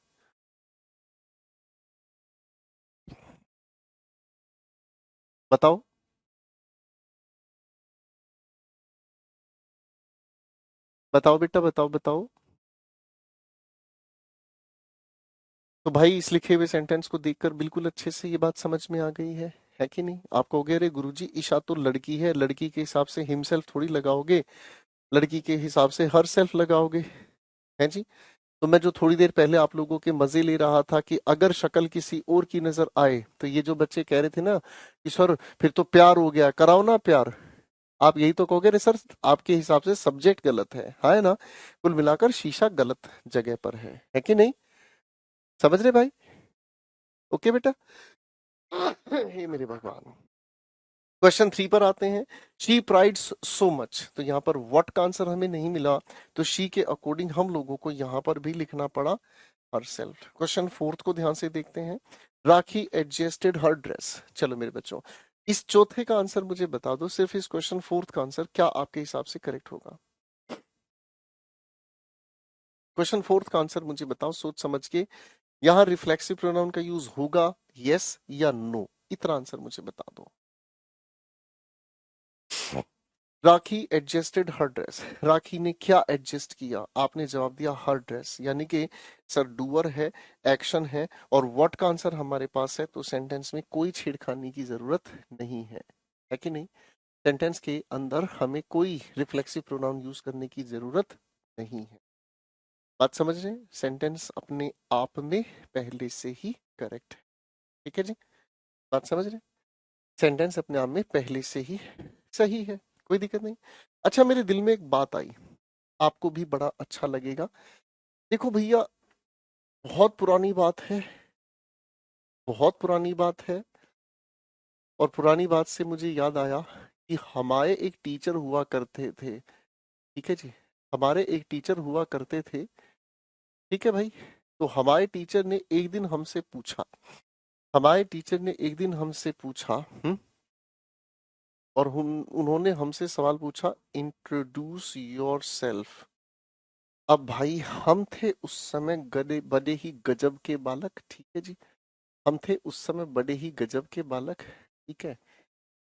बताओ। बताओ बेटा, बताओ बताओ। तो भाई इस लिखे हुए सेंटेंस को देखकर बिल्कुल अच्छे से ये बात समझ में आ गई है कि नहीं? आप कहोगे अरे गुरुजी ईशा तो लड़की है, लड़की के हिसाब से हिमसेल्फ थोड़ी लगाओगे, लड़की के हिसाब से हर सेल्फ लगाओगे, है जी? तो मैं जो थोड़ी देर पहले आप लोगों के मजे ले रहा था कि अगर शक्ल किसी और की नजर आए, तो ये जो बच्चे कह रहे थे ना कि सर फिर तो प्यार हो गया, कराओ ना प्यार, आप यही तो कहोगे रे सर, आपके हिसाब से सब्जेक्ट गलत है ना? कुल मिलाकर शीशा गलत जगह पर है कि नहीं? समझ रहे भाई? ओके बेटा। हे मेरे भगवान। क्वेश्चन 3 पर आते हैं। शी प्राइड्स सो मच, तो यहाँ पर व्हाट का आंसर हमें नहीं मिला, तो शी के अकॉर्डिंग हम लोगों को यहाँ पर भी लिखना पड़ा हर सेल्फ। क्वेश्चन 4 को ध्यान से देखते हैं। राखी एडजस्टेड हर ड्रेस। चलो मेरे बच्चों, इस चौथे का आंसर मुझे बता दो, सिर्फ इस क्वेश्चन 4 का आंसर क्या आपके हिसाब से करेक्ट होगा? क्वेश्चन 4 का आंसर मुझे बताओ सोच समझ के। यहाँ रिफ्लेक्सिव प्रोनाउन का यूज होगा, यस या नो? इतना आंसर मुझे बता दो। राखी एडजस्टेड हर ड्रेस, राखी ने क्या एडजस्ट किया? आपने जवाब दिया हर ड्रेस, यानी कि सर डूअर है, एक्शन है, और व्हाट का आंसर हमारे पास है, तो सेंटेंस में कोई छेड़खानी की जरूरत नहीं है कि नहीं? सेंटेंस के अंदर हमें कोई रिफ्लेक्सिव प्रोनाउन यूज करने की जरूरत नहीं है। बात समझ रहे हैं? सेंटेंस अपने आप में पहले से ही करेक्ट है। ठीक है जी? बात समझ रहे हैं? सेंटेंस अपने आप में पहले से ही सही है, कोई दिक्कत नहीं। अच्छा, मेरे दिल में एक बात आई, आपको भी बड़ा अच्छा लगेगा। देखो भैया, बहुत पुरानी बात है, बहुत पुरानी बात है, और पुरानी बात से मुझे याद आया कि हमारे एक टीचर हुआ करते थे। ठीक है जी? हमारे एक टीचर हुआ करते थे। ठीक है भाई? तो हमारे टीचर ने एक दिन हमसे पूछा, हमारे टीचर ने एक दिन हमसे पूछा, और उन्होंने हमसे सवाल पूछा, इंट्रोड्यूस योर सेल्फ। अब भाई हम थे उस समय गधे बड़े ही गजब के बालक। ठीक है जी? हम थे उस समय बड़े ही गजब के बालक। ठीक है?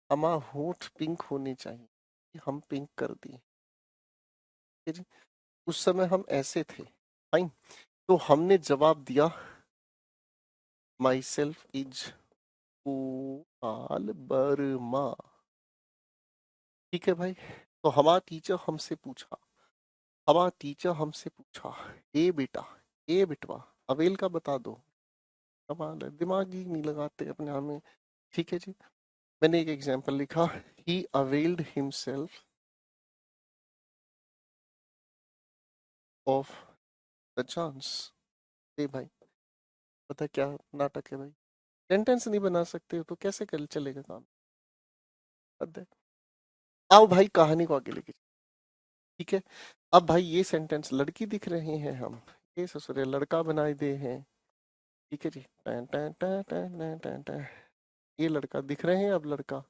हमारा होठ पिंक होने चाहिए, हम पिंक कर दिए। ठीक है जी? उस समय हम ऐसे थे। फाइन। तो हमने जवाब दिया, my self is Gopal Verma. ठीक है भाई? तो हमारा टीचर हमसे पूछा, हमारा टीचर हमसे पूछा, ए बेटा, ए बिटवा, अवेल का बता दो। कमाल है, दिमाग ही नहीं लगाते अपने आप में। ठीक है जी? मैंने एक एग्जांपल लिखा, he availed himself of the chance. ए भाई, पता क्या नाटक है भाई? सेंटेंस नहीं बना सकते हो तो कैसे कर चलेगा काम? हद है। आओ भाई कहानी को आगे लेके। ठीक है? अब भाई ये सेंटेंस, लड़की दिख रहे हैं हम, ये ससुरे लड़का बनाए दे हैं। ठीक है जी? टैं, टैं, टैं, टैं, टैं, टैं, टैं। ये लड़का दिख रहे हैं, अब लड़का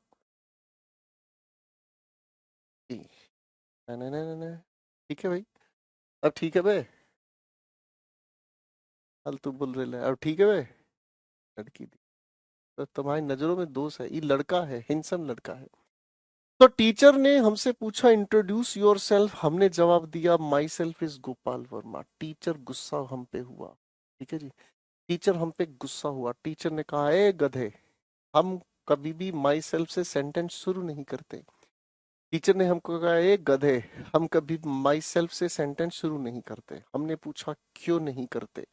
जी, ना, ना, ना, ना, ना। ठीक है भाई? अब ठीक है बे, हल तू बोल रहे ले, अब ठीक है बे, लड़की दिख, तो तुम्हारी नजरों में दोष है, ये लड़का है, हिंसम लड़का है। तो टीचर ने हमसे पूछा, इंट्रोड्यूस योर सेल्फ, हमने जवाब दिया, my self is Gopal Verma. Teacher गुस्सा हम पे हुआ। ठीक है जी? टीचर हम पे गुस्सा हुआ, टीचर ने कहा, ए गधे, हम कभी भी माई सेल्फ से सेंटेंस शुरू नहीं करते। टीचर ने हमको कहा, ए गधे, हम कभी माई सेल्फ से सेंटेंस शुरू नहीं करते। हमने पूछा क्यों नहीं करते?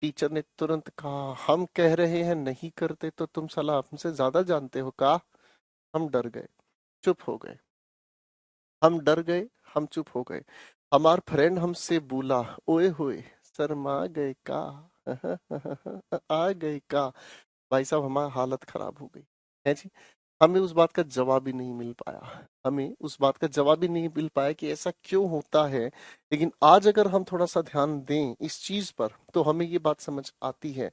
टीचर ने तुरंत कहा, हम कह रहे हैं नहीं करते तो तुम साला हमसे ज्यादा जानते हो का? हम डर गए, चुप हो गए। हम डर गए, हम चुप हो गए। हमार फ्रेंड हमसे बोला, ओए होए, शर्मा गए का? आ गए का? भाई साहब हमारा हालत खराब हो गई है जी। हमें उस बात का जवाब ही नहीं मिल पाया, हमें उस बात का जवाब ही नहीं मिल पाया कि ऐसा क्यों होता है। लेकिन आज अगर हम थोड़ा सा ध्यान दें इस चीज पर, तो हमें ये बात समझ आती है।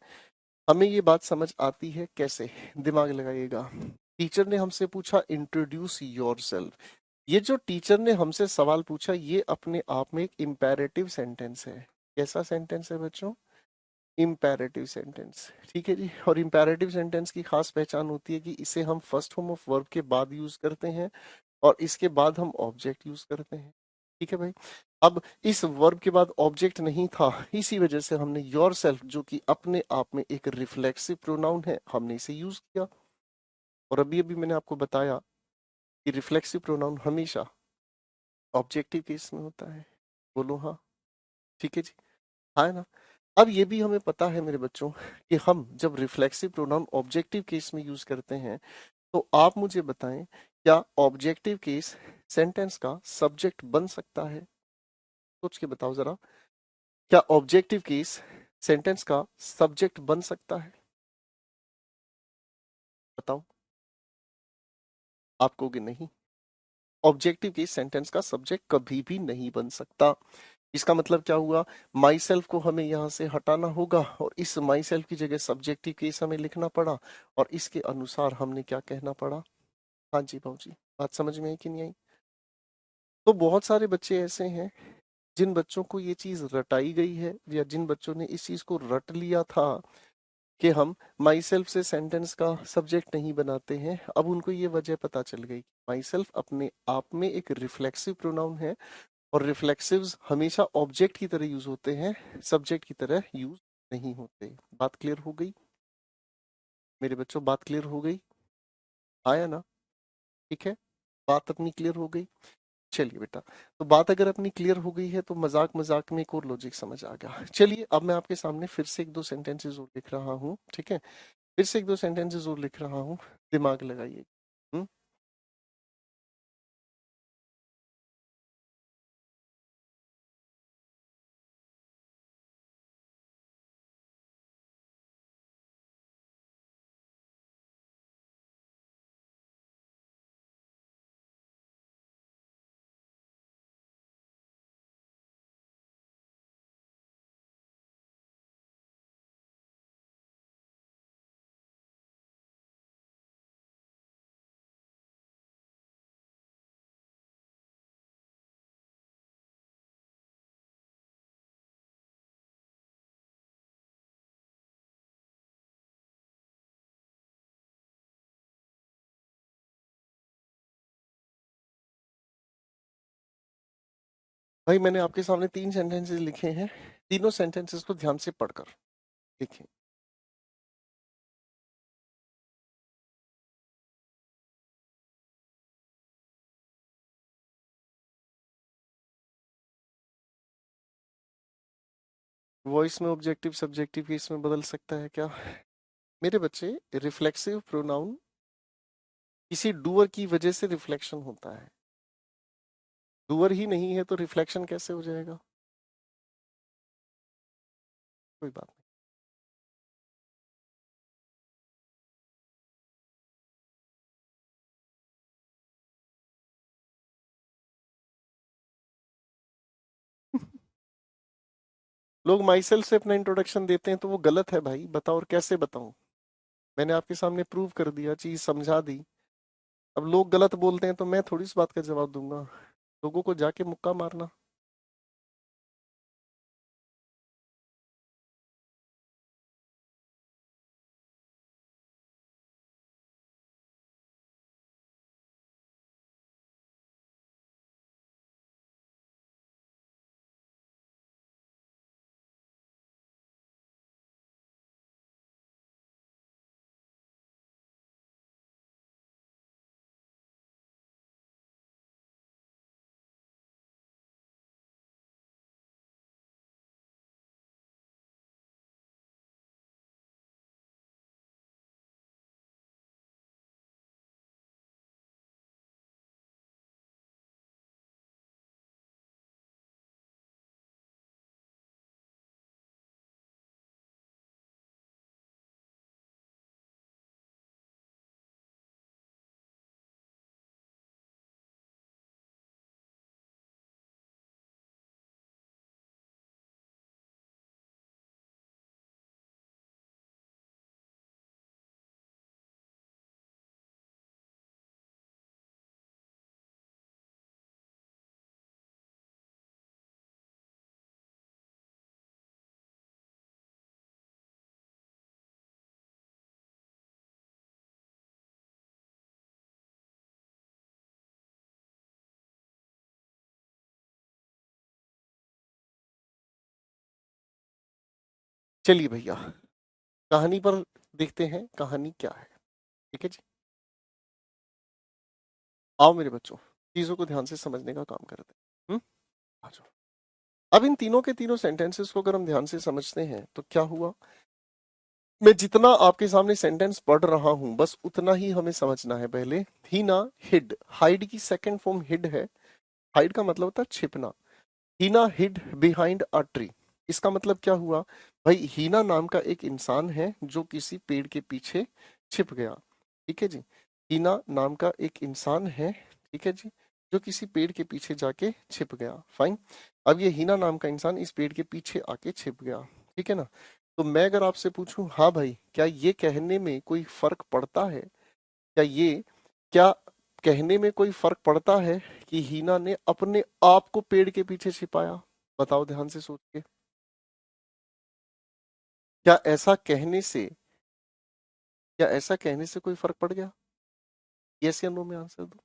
हमें ये बात समझ आती है कैसे? दिमाग लगाइएगा। टीचर ने हमसे पूछा, इंट्रोड्यूस योर सेल्फ। ये जो टीचर ने हमसे सवाल पूछा, ये अपने आप में एक इम्पेरेटिव सेंटेंस है। कैसा सेंटेंस है बच्चों? Imperative sentence. ठीक है जी? और इम्पेरेटिव सेंटेंस की खास पहचान होती है कि इसे हम फर्स्ट फॉर्म ऑफ वर्ब के बाद यूज करते हैं, और इसके बाद हम ऑब्जेक्ट यूज करते हैं। ठीक है भाई। अब इस वर्ब के बाद ऑब्जेक्ट नहीं था, इसी वजह से हमने योरसेल्फ, जो कि अपने आप में एक रिफ्लेक्सिव प्रोनाउन है, हमने इसे यूज किया। और अभी अभी मैंने आपको बताया कि रिफ्लेक्सिव प्रोनाउन हमेशा ऑब्जेक्टिव केस में होता है। बोलो हाँ। ठीक है जी। हाँ है ना। अब ये भी हमें पता है मेरे बच्चों कि हम जब रिफ्लेक्सिव प्रोनाउन ऑब्जेक्टिव केस में यूज करते हैं, तो आप मुझे बताएं, क्या ऑब्जेक्टिव केस सेंटेंस का सब्जेक्ट बन सकता है? सोच के बताओ जरा। क्या ऑब्जेक्टिव केस सेंटेंस का सब्जेक्ट बन सकता है? बताओ। आप कहोगे नहीं, ऑब्जेक्टिव केस सेंटेंस का सब्जेक्ट कभी भी नहीं बन सकता। इसका मतलब क्या हुआ? माई सेल्फ को हमें यहाँ से हटाना होगा और इस माई सेल्फ की जगह सब्जेक्टिव केस हमें लिखना पड़ा, और इसके अनुसार हमने क्या कहना पड़ा? हाँ जी भाऊ जी, बात समझ में आई कि नहीं आई? तो बहुत सारे बच्चे ऐसे हैं जिन बच्चों को ये चीज रटाई गई है, या जिन बच्चों ने इस चीज को रट लिया था कि हम माई सेल्फ से सेंटेंस का सब्जेक्ट नहीं बनाते हैं। अब उनको ये वजह पता चल गई, माई सेल्फ अपने आप में एक रिफ्लेक्सिव प्रोनाउन है, और रिफ्लेक्सिव्स हमेशा ऑब्जेक्ट की तरह यूज होते हैं, सब्जेक्ट की तरह यूज नहीं होते। बात क्लियर हो गई मेरे बच्चों? बात क्लियर हो गई? आया ना? ठीक है, बात अपनी क्लियर हो गई। चलिए बेटा, तो बात अगर अपनी क्लियर हो गई है तो मजाक मजाक में एक और लॉजिक समझ आ गया। चलिए अब मैं आपके सामने फिर से एक दो सेंटेंसेस और लिख रहा हूँ, ठीक है? फिर से एक दो सेंटेंसेस और लिख रहा हूँ, दिमाग लगाइए। हम्म। भाई मैंने आपके सामने तीन सेंटेंसेस लिखे हैं, तीनों सेंटेंसेस को ध्यान से पढ़कर लिखें। वॉइस में ऑब्जेक्टिव सब्जेक्टिव केस में बदल सकता है क्या? मेरे बच्चे, रिफ्लेक्सिव प्रोनाउन किसी डूअर की वजह से रिफ्लेक्शन होता है। डूअर ही नहीं है तो रिफ्लेक्शन कैसे हो जाएगा? कोई बात नहीं। लोग माई सेल्फ से अपना इंट्रोडक्शन देते हैं तो वो गलत है भाई, बताओ और कैसे बताऊं? मैंने आपके सामने प्रूव कर दिया, चीज समझा दी। अब लोग गलत बोलते हैं तो मैं थोड़ी इस बात का जवाब दूंगा। लोगों को जाके मुक्का मारना। चलिए भैया, कहानी पर देखते हैं कहानी क्या है। ठीक है जी, आओ मेरे बच्चों, चीजों को ध्यान से समझने का काम करते हैं। आ जाओ। अब इन तीनों के तीनों सेंटेंसेस को अगर हम ध्यान से समझते हैं तो क्या हुआ, मैं जितना आपके सामने सेंटेंस पढ़ रहा हूं बस उतना ही हमें समझना है। पहले हीना हिड, हाइड की सेकंड फॉर्म हिड है। हाइड का मतलब होता है छिपना। हीना हिड बिहाइंड अ ट्री, इसका मतलब क्या हुआ भाई, हीना नाम का एक इंसान है जो किसी पेड़ के पीछे छिप गया। ठीक है जी, हीना नाम का एक इंसान है, ठीक है जी, जो किसी पेड़ के पीछे जाके छिप गया। फाइन। अब ये हीना नाम का इंसान इस पेड़ के पीछे आके छिप गया। ठीक है ना। तो मैं अगर आपसे पूछूं, हाँ भाई क्या ये कहने में कोई फर्क पड़ता है, क्या कहने में कोई फर्क पड़ता है कि हीना ने अपने आप को पेड़ के पीछे छिपाया? बताओ ध्यान से सोच के, क्या ऐसा कहने से क्या ऐसा कहने से कोई फर्क पड़ गया? यस या नो में आंसर दो।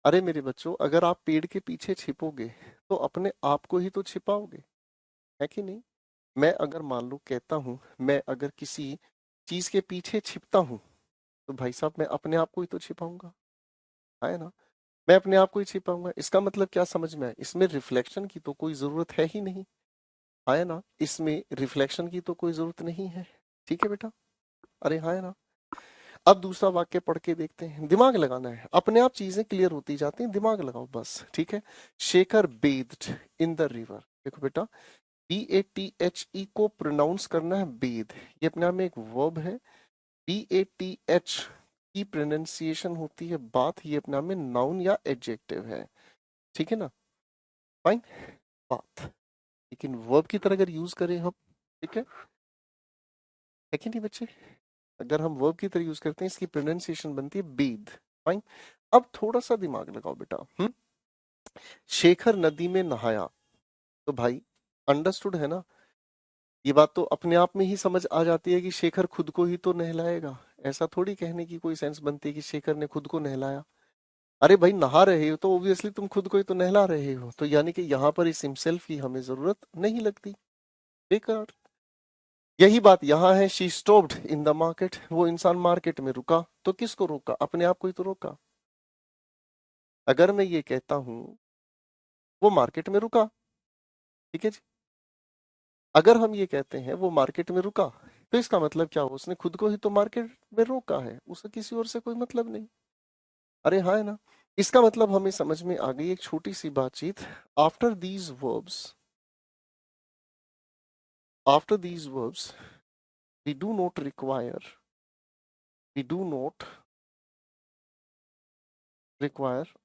अरे मेरे बच्चों, अगर आप पेड़ के पीछे छिपोगे तो अपने आप को ही तो छिपाओगे, है कि नहीं? मैं अगर मान लो कहता हूं, मैं अगर किसी चीज के पीछे छिपता हूं तो भाई साहब मैं अपने आप को ही तो छिपाऊंगा, है ना? मैं अपने आप को ही छिपाऊंगा। इसका मतलब क्या समझ में आया, इसमें रिफ्लेक्शन की तो कोई जरूरत है ही नहीं, है ना? इसमें रिफ्लेक्शन की तो कोई जरूरत नहीं है। ठीक है बेटा, अरे हाँ है ना। अब दूसरा वाक्य पढ़ के देखते हैं, दिमाग लगाना है, अपने आप चीजें क्लियर होती जाती हैं, दिमाग लगाओ बस। ठीक है, Shekhar based in the river. देखो बेटा, BATHE को प्रोनाउंस करना है बेद, ये अपने आप में एक वर्ब है। BATH की प्रोनाउंसिएशन होती है बात, ये अपने आप में नाउन या एडजेक्टिव है। ठीक है ना, फाइन, बात। लेकिन वर्ब की तरह अगर यूज करें हम, ठीक है कि नहीं बच्चे? अगर हम वर्ब की तरह यूज करते हैं इसकी प्रोनाउंसिएशन बनती है बेद। फाइन। अब थोड़ा सा दिमाग लगाओ बेटा। शेखर नदी में नहाया, तो भाई अंडरस्टूड है ना, ये बात तो अपने आप में ही समझ आ जाती है कि शेखर खुद को ही तो नहलाएगा। ऐसा थोड़ी कहने की कोई सेंस बनती है कि शेखर ने खुद को नहलाया। अरे भाई नहा रहे हो तो ऑब्वियसली तुम खुद को ही तो नहला रहे हो, तो यानी कि यहाँ पर इस हिमसेल्फ की हमें जरूरत नहीं लगती, बेकार। यही बात यहाँ है, she stopped in the market, वो इंसान मार्केट में रुका, तो किसको रोका? अपने आप को ही तो रोका। अगर मैं ये कहता हूं वो मार्केट में रुका, ठीक है जी, अगर हम ये कहते हैं वो मार्केट में रुका, तो इसका मतलब क्या हुआ, उसने खुद को ही तो मार्केट में रोका है, उसे किसी और से कोई मतलब नहीं। अरे हाँ है ना। इसका मतलब हमें समझ में आ गई एक छोटी सी बातचीत। After these verbs after these verbs we do not require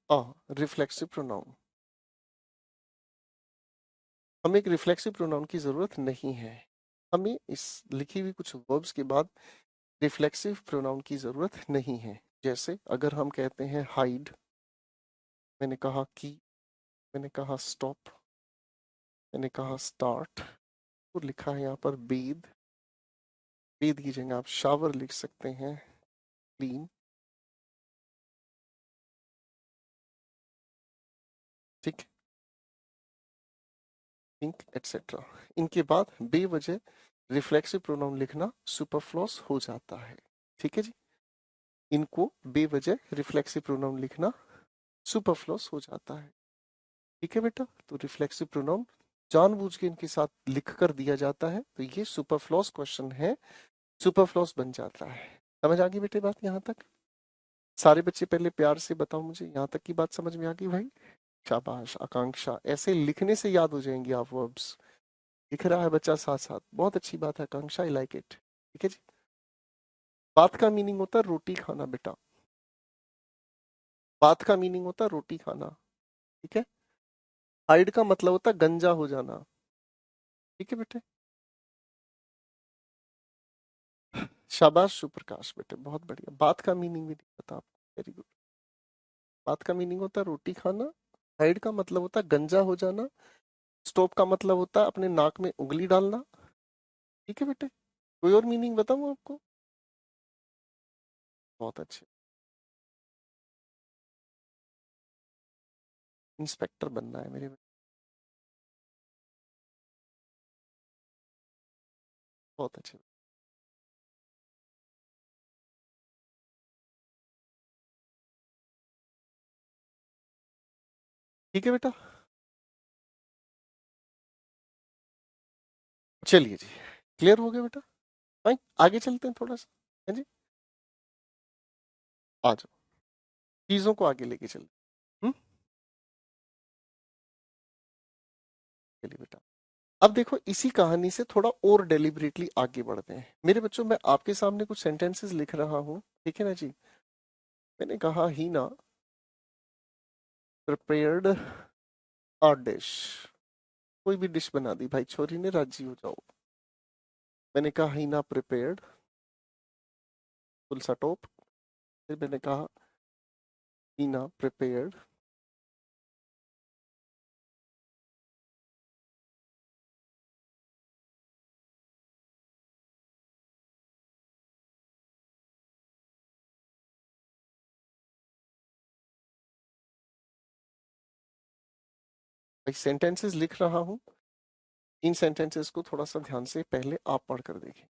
a reflexive pronoun. हमें एक रिफ्लेक्सिव प्रोनाउन की जरूरत नहीं है। हमें इस लिखी हुई कुछ वर्ब्स के बाद रिफ्लेक्सिव प्रोनाउन की जरूरत नहीं है। जैसे अगर हम कहते हैं हाइड, मैंने कहा की, मैंने कहा स्टॉप, मैंने कहा स्टार्ट, और लिखा है यहाँ पर बेद। बेद की जगह आप शावर लिख सकते हैं, क्लीन। ठीक, थिंक एटसेट्रा। इनके बाद बेवजह रिफ्लेक्सिव प्रोनाउन लिखना सुपरफ्लूअस हो जाता है। ठीक है जी, इनको बेवजह रिफ्लेक्सिव प्रोनाउन लिखना सुपरफ्लूअस हो जाता है। ठीक है बेटा, तो रिफ्लेक्सिव प्रोनाउन जानबूझ के इनके साथ लिख कर दिया जाता है, तो ये सुपरफ्लूअस क्वेश्चन है, सुपरफ्लूअस बन जाता है। समझ आ गई बेटे बात यहाँ तक? सारे बच्चे पहले प्यार से बताओ मुझे, यहाँ तक की बात समझ में आ गई भाई? शाबाश आकांक्षा, ऐसे लिखने से याद हो जाएंगे आप वर्ब्स। लिख रहा है बच्चा साथ साथ, बहुत अच्छी बात है आकांक्षा, आई लाइक इट। ठीक है जी, बात का मीनिंग होता है रोटी खाना बेटा, बात का मीनिंग होता है रोटी खाना। ठीक है, हाइड का मतलब होता है गंजा हो जाना। ठीक है बेटे, शाबाश सुप्रकाश बेटे, बहुत बढ़िया। बात का मीनिंग भी नहीं पता आपको, वेरी गुड। बात का मीनिंग होता है रोटी खाना, हाइड का मतलब होता है गंजा हो जाना, स्टॉप का मतलब होता है अपने नाक में उंगली डालना। ठीक है बेटे, कोई और मीनिंग बताऊं आपको? बहुत अच्छे, इंस्पेक्टर बनना है मेरे बहुत अच्छे। ठीक है बेटा, चलिए जी, क्लियर हो गया बेटा। फाइन, आगे चलते हैं थोड़ा सा। है जी, आ जाओ, चीजों को आगे लेके चलते हैं। चलिए बेटा, अब देखो इसी कहानी से थोड़ा और डेलिबरेटली आगे बढ़ते हैं मेरे बच्चों। मैं आपके सामने कुछ सेंटेंसेस लिख रहा हूँ, ठीक है ना जी। मैंने कहा ही ना प्रिपेयर्ड अ डिश, कोई भी डिश बना दी भाई, छोरी ने राजी हो जाओ। मैंने कहा ही ना प्रिपेयर्ड, फुल स्टॉप। फिर मैंने कहा ही ना प्रिपेयर्ड भाई, सेंटेंसेस लिख रहा हूँ। इन सेंटेंसेस को थोड़ा सा ध्यान से पहले आप पढ़ कर देखें।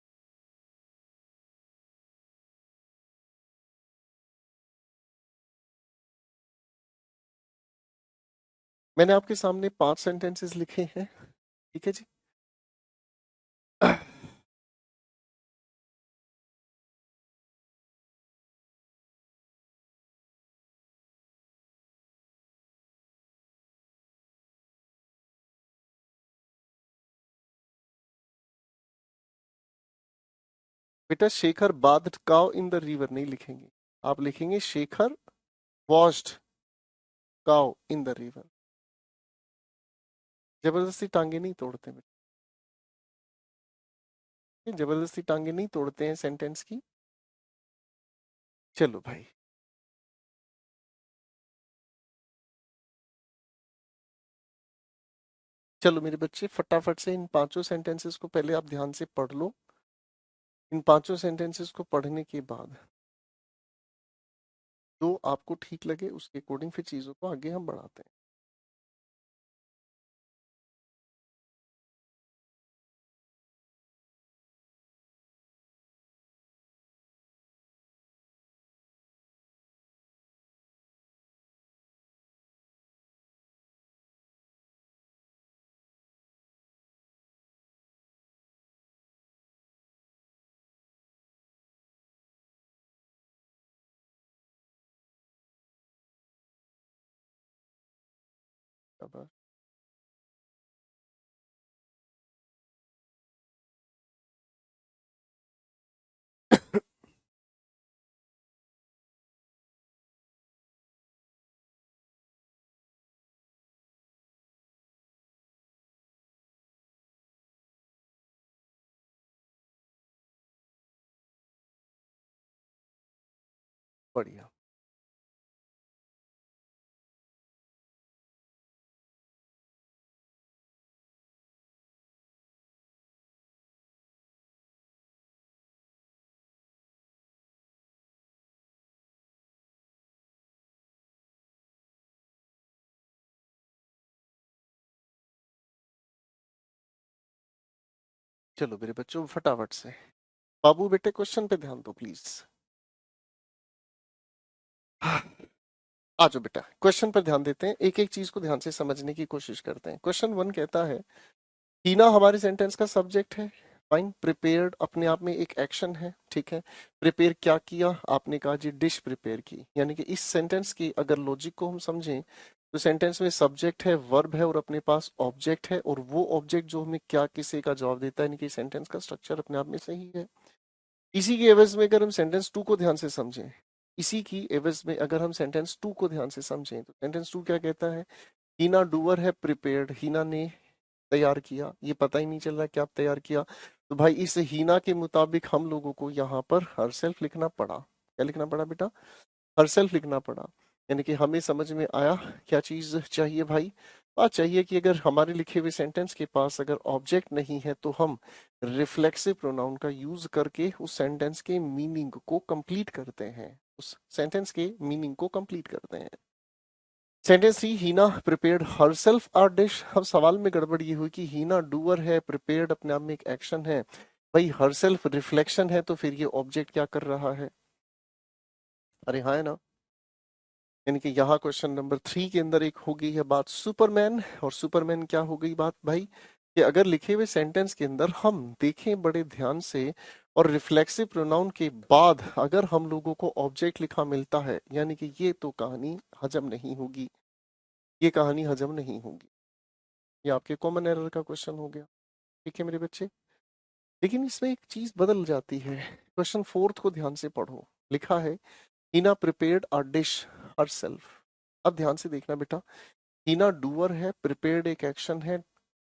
मैंने आपके सामने 5 सेंटेंसेस लिखे हैं, ठीक है जी। बेटा Shekhar bath cow in the river नहीं लिखेंगे, आप लिखेंगे Shekhar washed cow in the river. जबरदस्ती टांगे नहीं तोड़ते बेटा, जबरदस्ती टांगे नहीं तोड़ते हैं सेंटेंस की। चलो भाई, चलो मेरे बच्चे फटाफट से इन 5 सेंटेंसेस को पहले आप ध्यान से पढ़ लो। इन 5 सेंटेंसेस को पढ़ने के बाद जो आपको ठीक लगे उसके अकॉर्डिंग फिर चीजों को आगे हम बढ़ाते हैं। अब बढ़िया, चलो मेरे बच्चों फटाफट से। बाबू बेटे क्वेश्चन पे ध्यान दो प्लीज। आ जाओ बेटा, क्वेश्चन पर ध्यान देते हैं, एक एक चीज को ध्यान से समझने की कोशिश करते हैं। क्वेश्चन 1 कहता है टीना हमारे सेंटेंस का सब्जेक्ट है। फाइन, प्रिपेयर्ड अपने आप में एक एक्शन है, ठीक है। प्रिपेयर क्या किया, आपने कहा जी डिश प्रिपेयर की, यानी कि इस सेंटेंस की अगर लॉजिक को हम समझें तो सेंटेंस में सब्जेक्ट है, वर्ब है और अपने पास ऑब्जेक्ट है, और वो ऑब्जेक्ट जो हमें क्या किसे का जवाब देता है, यानी कि सेंटेंस का स्ट्रक्चर अपने आप में सही है। इसी की एवज में अगर हम सेंटेंस 2 को ध्यान से समझें, इसी की एवज में अगर हम सेंटेंस 2 को ध्यान से समझें तो सेंटेंस 2 क्या कहता है, हीना डूअर है प्रिपेयर्ड, हीना ने तैयार किया, ये पता ही नहीं चल रहा क्या तैयार किया। तो भाई इस हीना के मुताबिक हम लोगों को यहाँ पर हरसेल्फ लिखना पड़ा। क्या लिखना पड़ा बेटा, हरसेल्फ लिखना पड़ा। यानी कि हमें समझ में आया क्या चीज चाहिए भाई, बात चाहिए कि अगर हमारे लिखे हुए सेंटेंस के पास अगर ऑब्जेक्ट नहीं है तो हम रिफ्लेक्सिव प्रोनाउन का यूज करके उस सेंटेंस के मीनिंग को कंप्लीट करते हैं, उस सेंटेंस के मीनिंग को कंप्लीट करते हैं। सेंटेंस थी हीना प्रिपेयर्ड हरसेल्फ अ डिश। अब सवाल में गड़बड़ ये हुई कि हीना डूअर है, प्रिपेयर्ड अपने आप में एक एक्शन है, भाई हर सेल्फ रिफ्लेक्शन है तो फिर ये ऑब्जेक्ट क्या कर रहा है? अरे हाँ है ना। यानी कि यहाँ क्वेश्चन नंबर 3 के अंदर एक हो गई है बात सुपरमैन, और सुपरमैन क्या हो गई बात भाई, कि अगर लिखे हुए सेंटेंस के अंदर हम देखें बड़े ध्यान से और रिफ्लेक्सिव प्रोनाउन के बाद अगर हम लोगों को ऑब्जेक्ट लिखा मिलता है, यानी कि ये तो कहानी हजम नहीं होगी, ये कहानी हजम नहीं होगी। ये आपके कॉमन एरर का क्वेश्चन हो गया। ठीक है मेरे बच्चे, लेकिन इसमें एक चीज बदल जाती है। क्वेश्चन 4 को ध्यान से पढ़ो। लिखा है हीना प्रिपेयर्ड अ डिश हरसेल्फ। अब ध्यान से देखना बेटा, हीना डूअर है, प्रिपेयर्ड एक एक्शन है,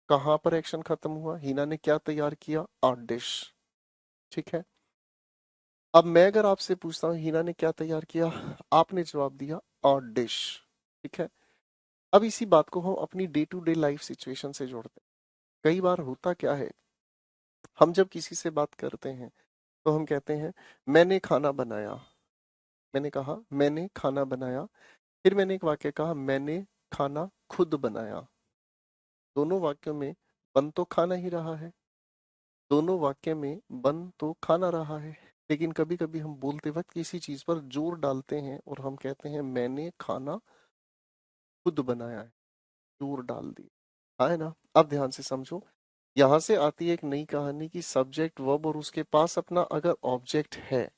कहां पर एक्शन खत्म हुआ? हीना ने क्या तैयार किया? अ डिश। ठीक है, अब मैं अगर आपसे पूछता हूँ हीना ने क्या तैयार किया, आपने जवाब दिया अ डिश। ठीक है, अब इसी बात को हम अपनी day to day life situation से जोड़ते हैं। कई बार होता क्या है, हम जब किसी से बात करते हैं तो हम कहते हैं मैंने खाना बनाया। मैंने कहा मैंने खाना बनाया, फिर मैंने एक वाक्य कहा मैंने खाना खुद बनाया। दोनों वाक्यों में बन तो खाना ही रहा है, दोनों वाक्य में बन तो खाना रहा है, लेकिन कभी कभी हम बोलते वक्त किसी चीज पर जोर डालते हैं और हम कहते हैं मैंने खाना खुद बनाया है, जोर डाल दिया। हाँ है ना। अब ध्यान से समझो, यहाँ से आती है एक नई कहानी की सब्जेक्ट वर्ब और उसके पास अपना अगर ऑब्जेक्ट है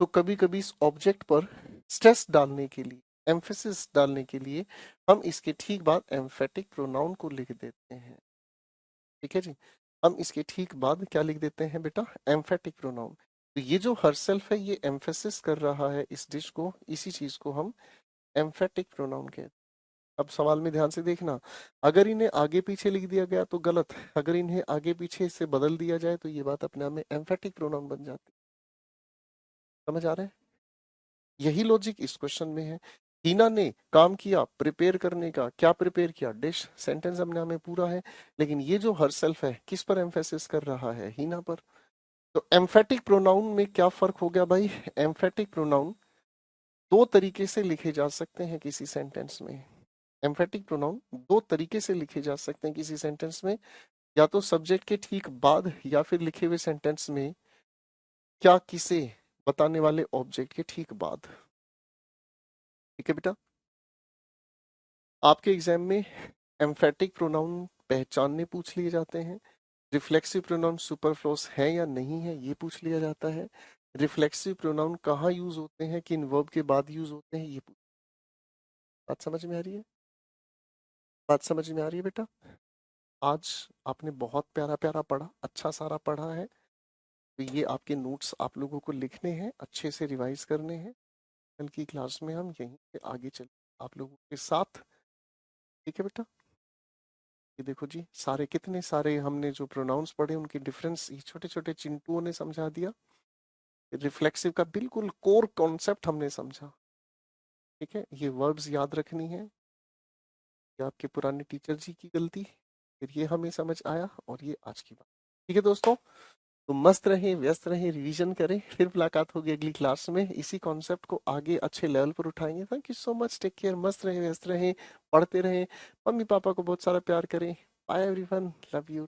तो कभी कभी इस ऑब्जेक्ट पर स्ट्रेस डालने के लिए, एम्फेसिस डालने के लिए हम इसके ठीक बाद एम्फेटिक प्रोनाउन को लिख देते हैं। ठीक है जी, हम इसके ठीक बाद क्या लिख देते हैं बेटा? Emphatic pronoun. तो ये जो हरसेल्फ है ये एम्फेसिस कर रहा है इस डिश को, इसी चीज को हम एम्फेटिक प्रोनाउन कहते हैं। अब सवाल में ध्यान से देखना, अगर इन्हें आगे पीछे लिख दिया गया तो गलत है, अगर इन्हें आगे पीछे से बदल दिया जाए तो ये बात अपने आप में एम्फेटिक प्रोनाउन बन जाती है। समझ आ रहा है? यही लॉजिक इस क्वेश्चन में है। हीना ने काम किया प्रिपेयर करने का, क्या प्रिपेयर किया? डिश। सेंटेंस अपने आप में पूरा है, लेकिन ये जो हरसेल्फ है किस पर एम्फेसिस कर रहा है? हीना पर। तो एम्फेटिक प्रोनाउन में क्या फर्क हो गया भाई? एम्फेटिक प्रोनाउन दो तरीके से लिखे जा सकते हैं किसी सेंटेंस में। एम्फेटिक प्रोनाउन दो तरीके से लिखे जा सकते हैं किसी सेंटेंस में, या तो सब्जेक्ट के ठीक बाद या फिर लिखे हुए सेंटेंस में क्या किसे बताने वाले ऑब्जेक्ट के ठीक बाद। ठीक है बेटा, आपके एग्जाम में एम्फेटिक प्रोनाउन पहचानने पूछ लिए जाते हैं, रिफ्लेक्सिव प्रोनाउन सुपरफ्लोस है या नहीं है ये पूछ लिया जाता है, रिफ्लेक्सिव प्रोनाउन कहाँ यूज होते हैं, किन वर्ब के बाद यूज होते हैं ये पूछ। बात समझ में आ रही है? बात समझ में आ रही है बेटा? आज आपने बहुत प्यारा प्यारा पढ़ा, अच्छा सारा पढ़ा है। तो ये आपके नोट्स आप लोगों को लिखने हैं, अच्छे से रिवाइज करने हैं। कल की क्लास में हम यहीं से आगे चल आप लोगों के साथ। ठीक है बेटा, ये देखो जी, सारे कितने सारे हमने जो प्रोनाउंस पढ़े उनके डिफरेंस ये छोटे छोटे चिंटुओं ने समझा दिया। रिफ्लेक्सिव का बिल्कुल कोर कॉन्सेप्ट हमने समझा। ठीक है, ये वर्ब्स याद रखनी है, ये आपके पुराने टीचर जी की गलती, फिर ये हमें समझ आया और ये आज की बात। ठीक है दोस्तों, तो मस्त रहें, व्यस्त रहें, रिवीजन करें, फिर मुलाकात होगी अगली क्लास में, इसी कॉन्सेप्ट को आगे अच्छे लेवल पर उठाएंगे। Thank you so much, take care, मस्त रहें, व्यस्त रहें, पढ़ते रहें, मम्मी पापा को बहुत सारा प्यार करें। Bye everyone, love you.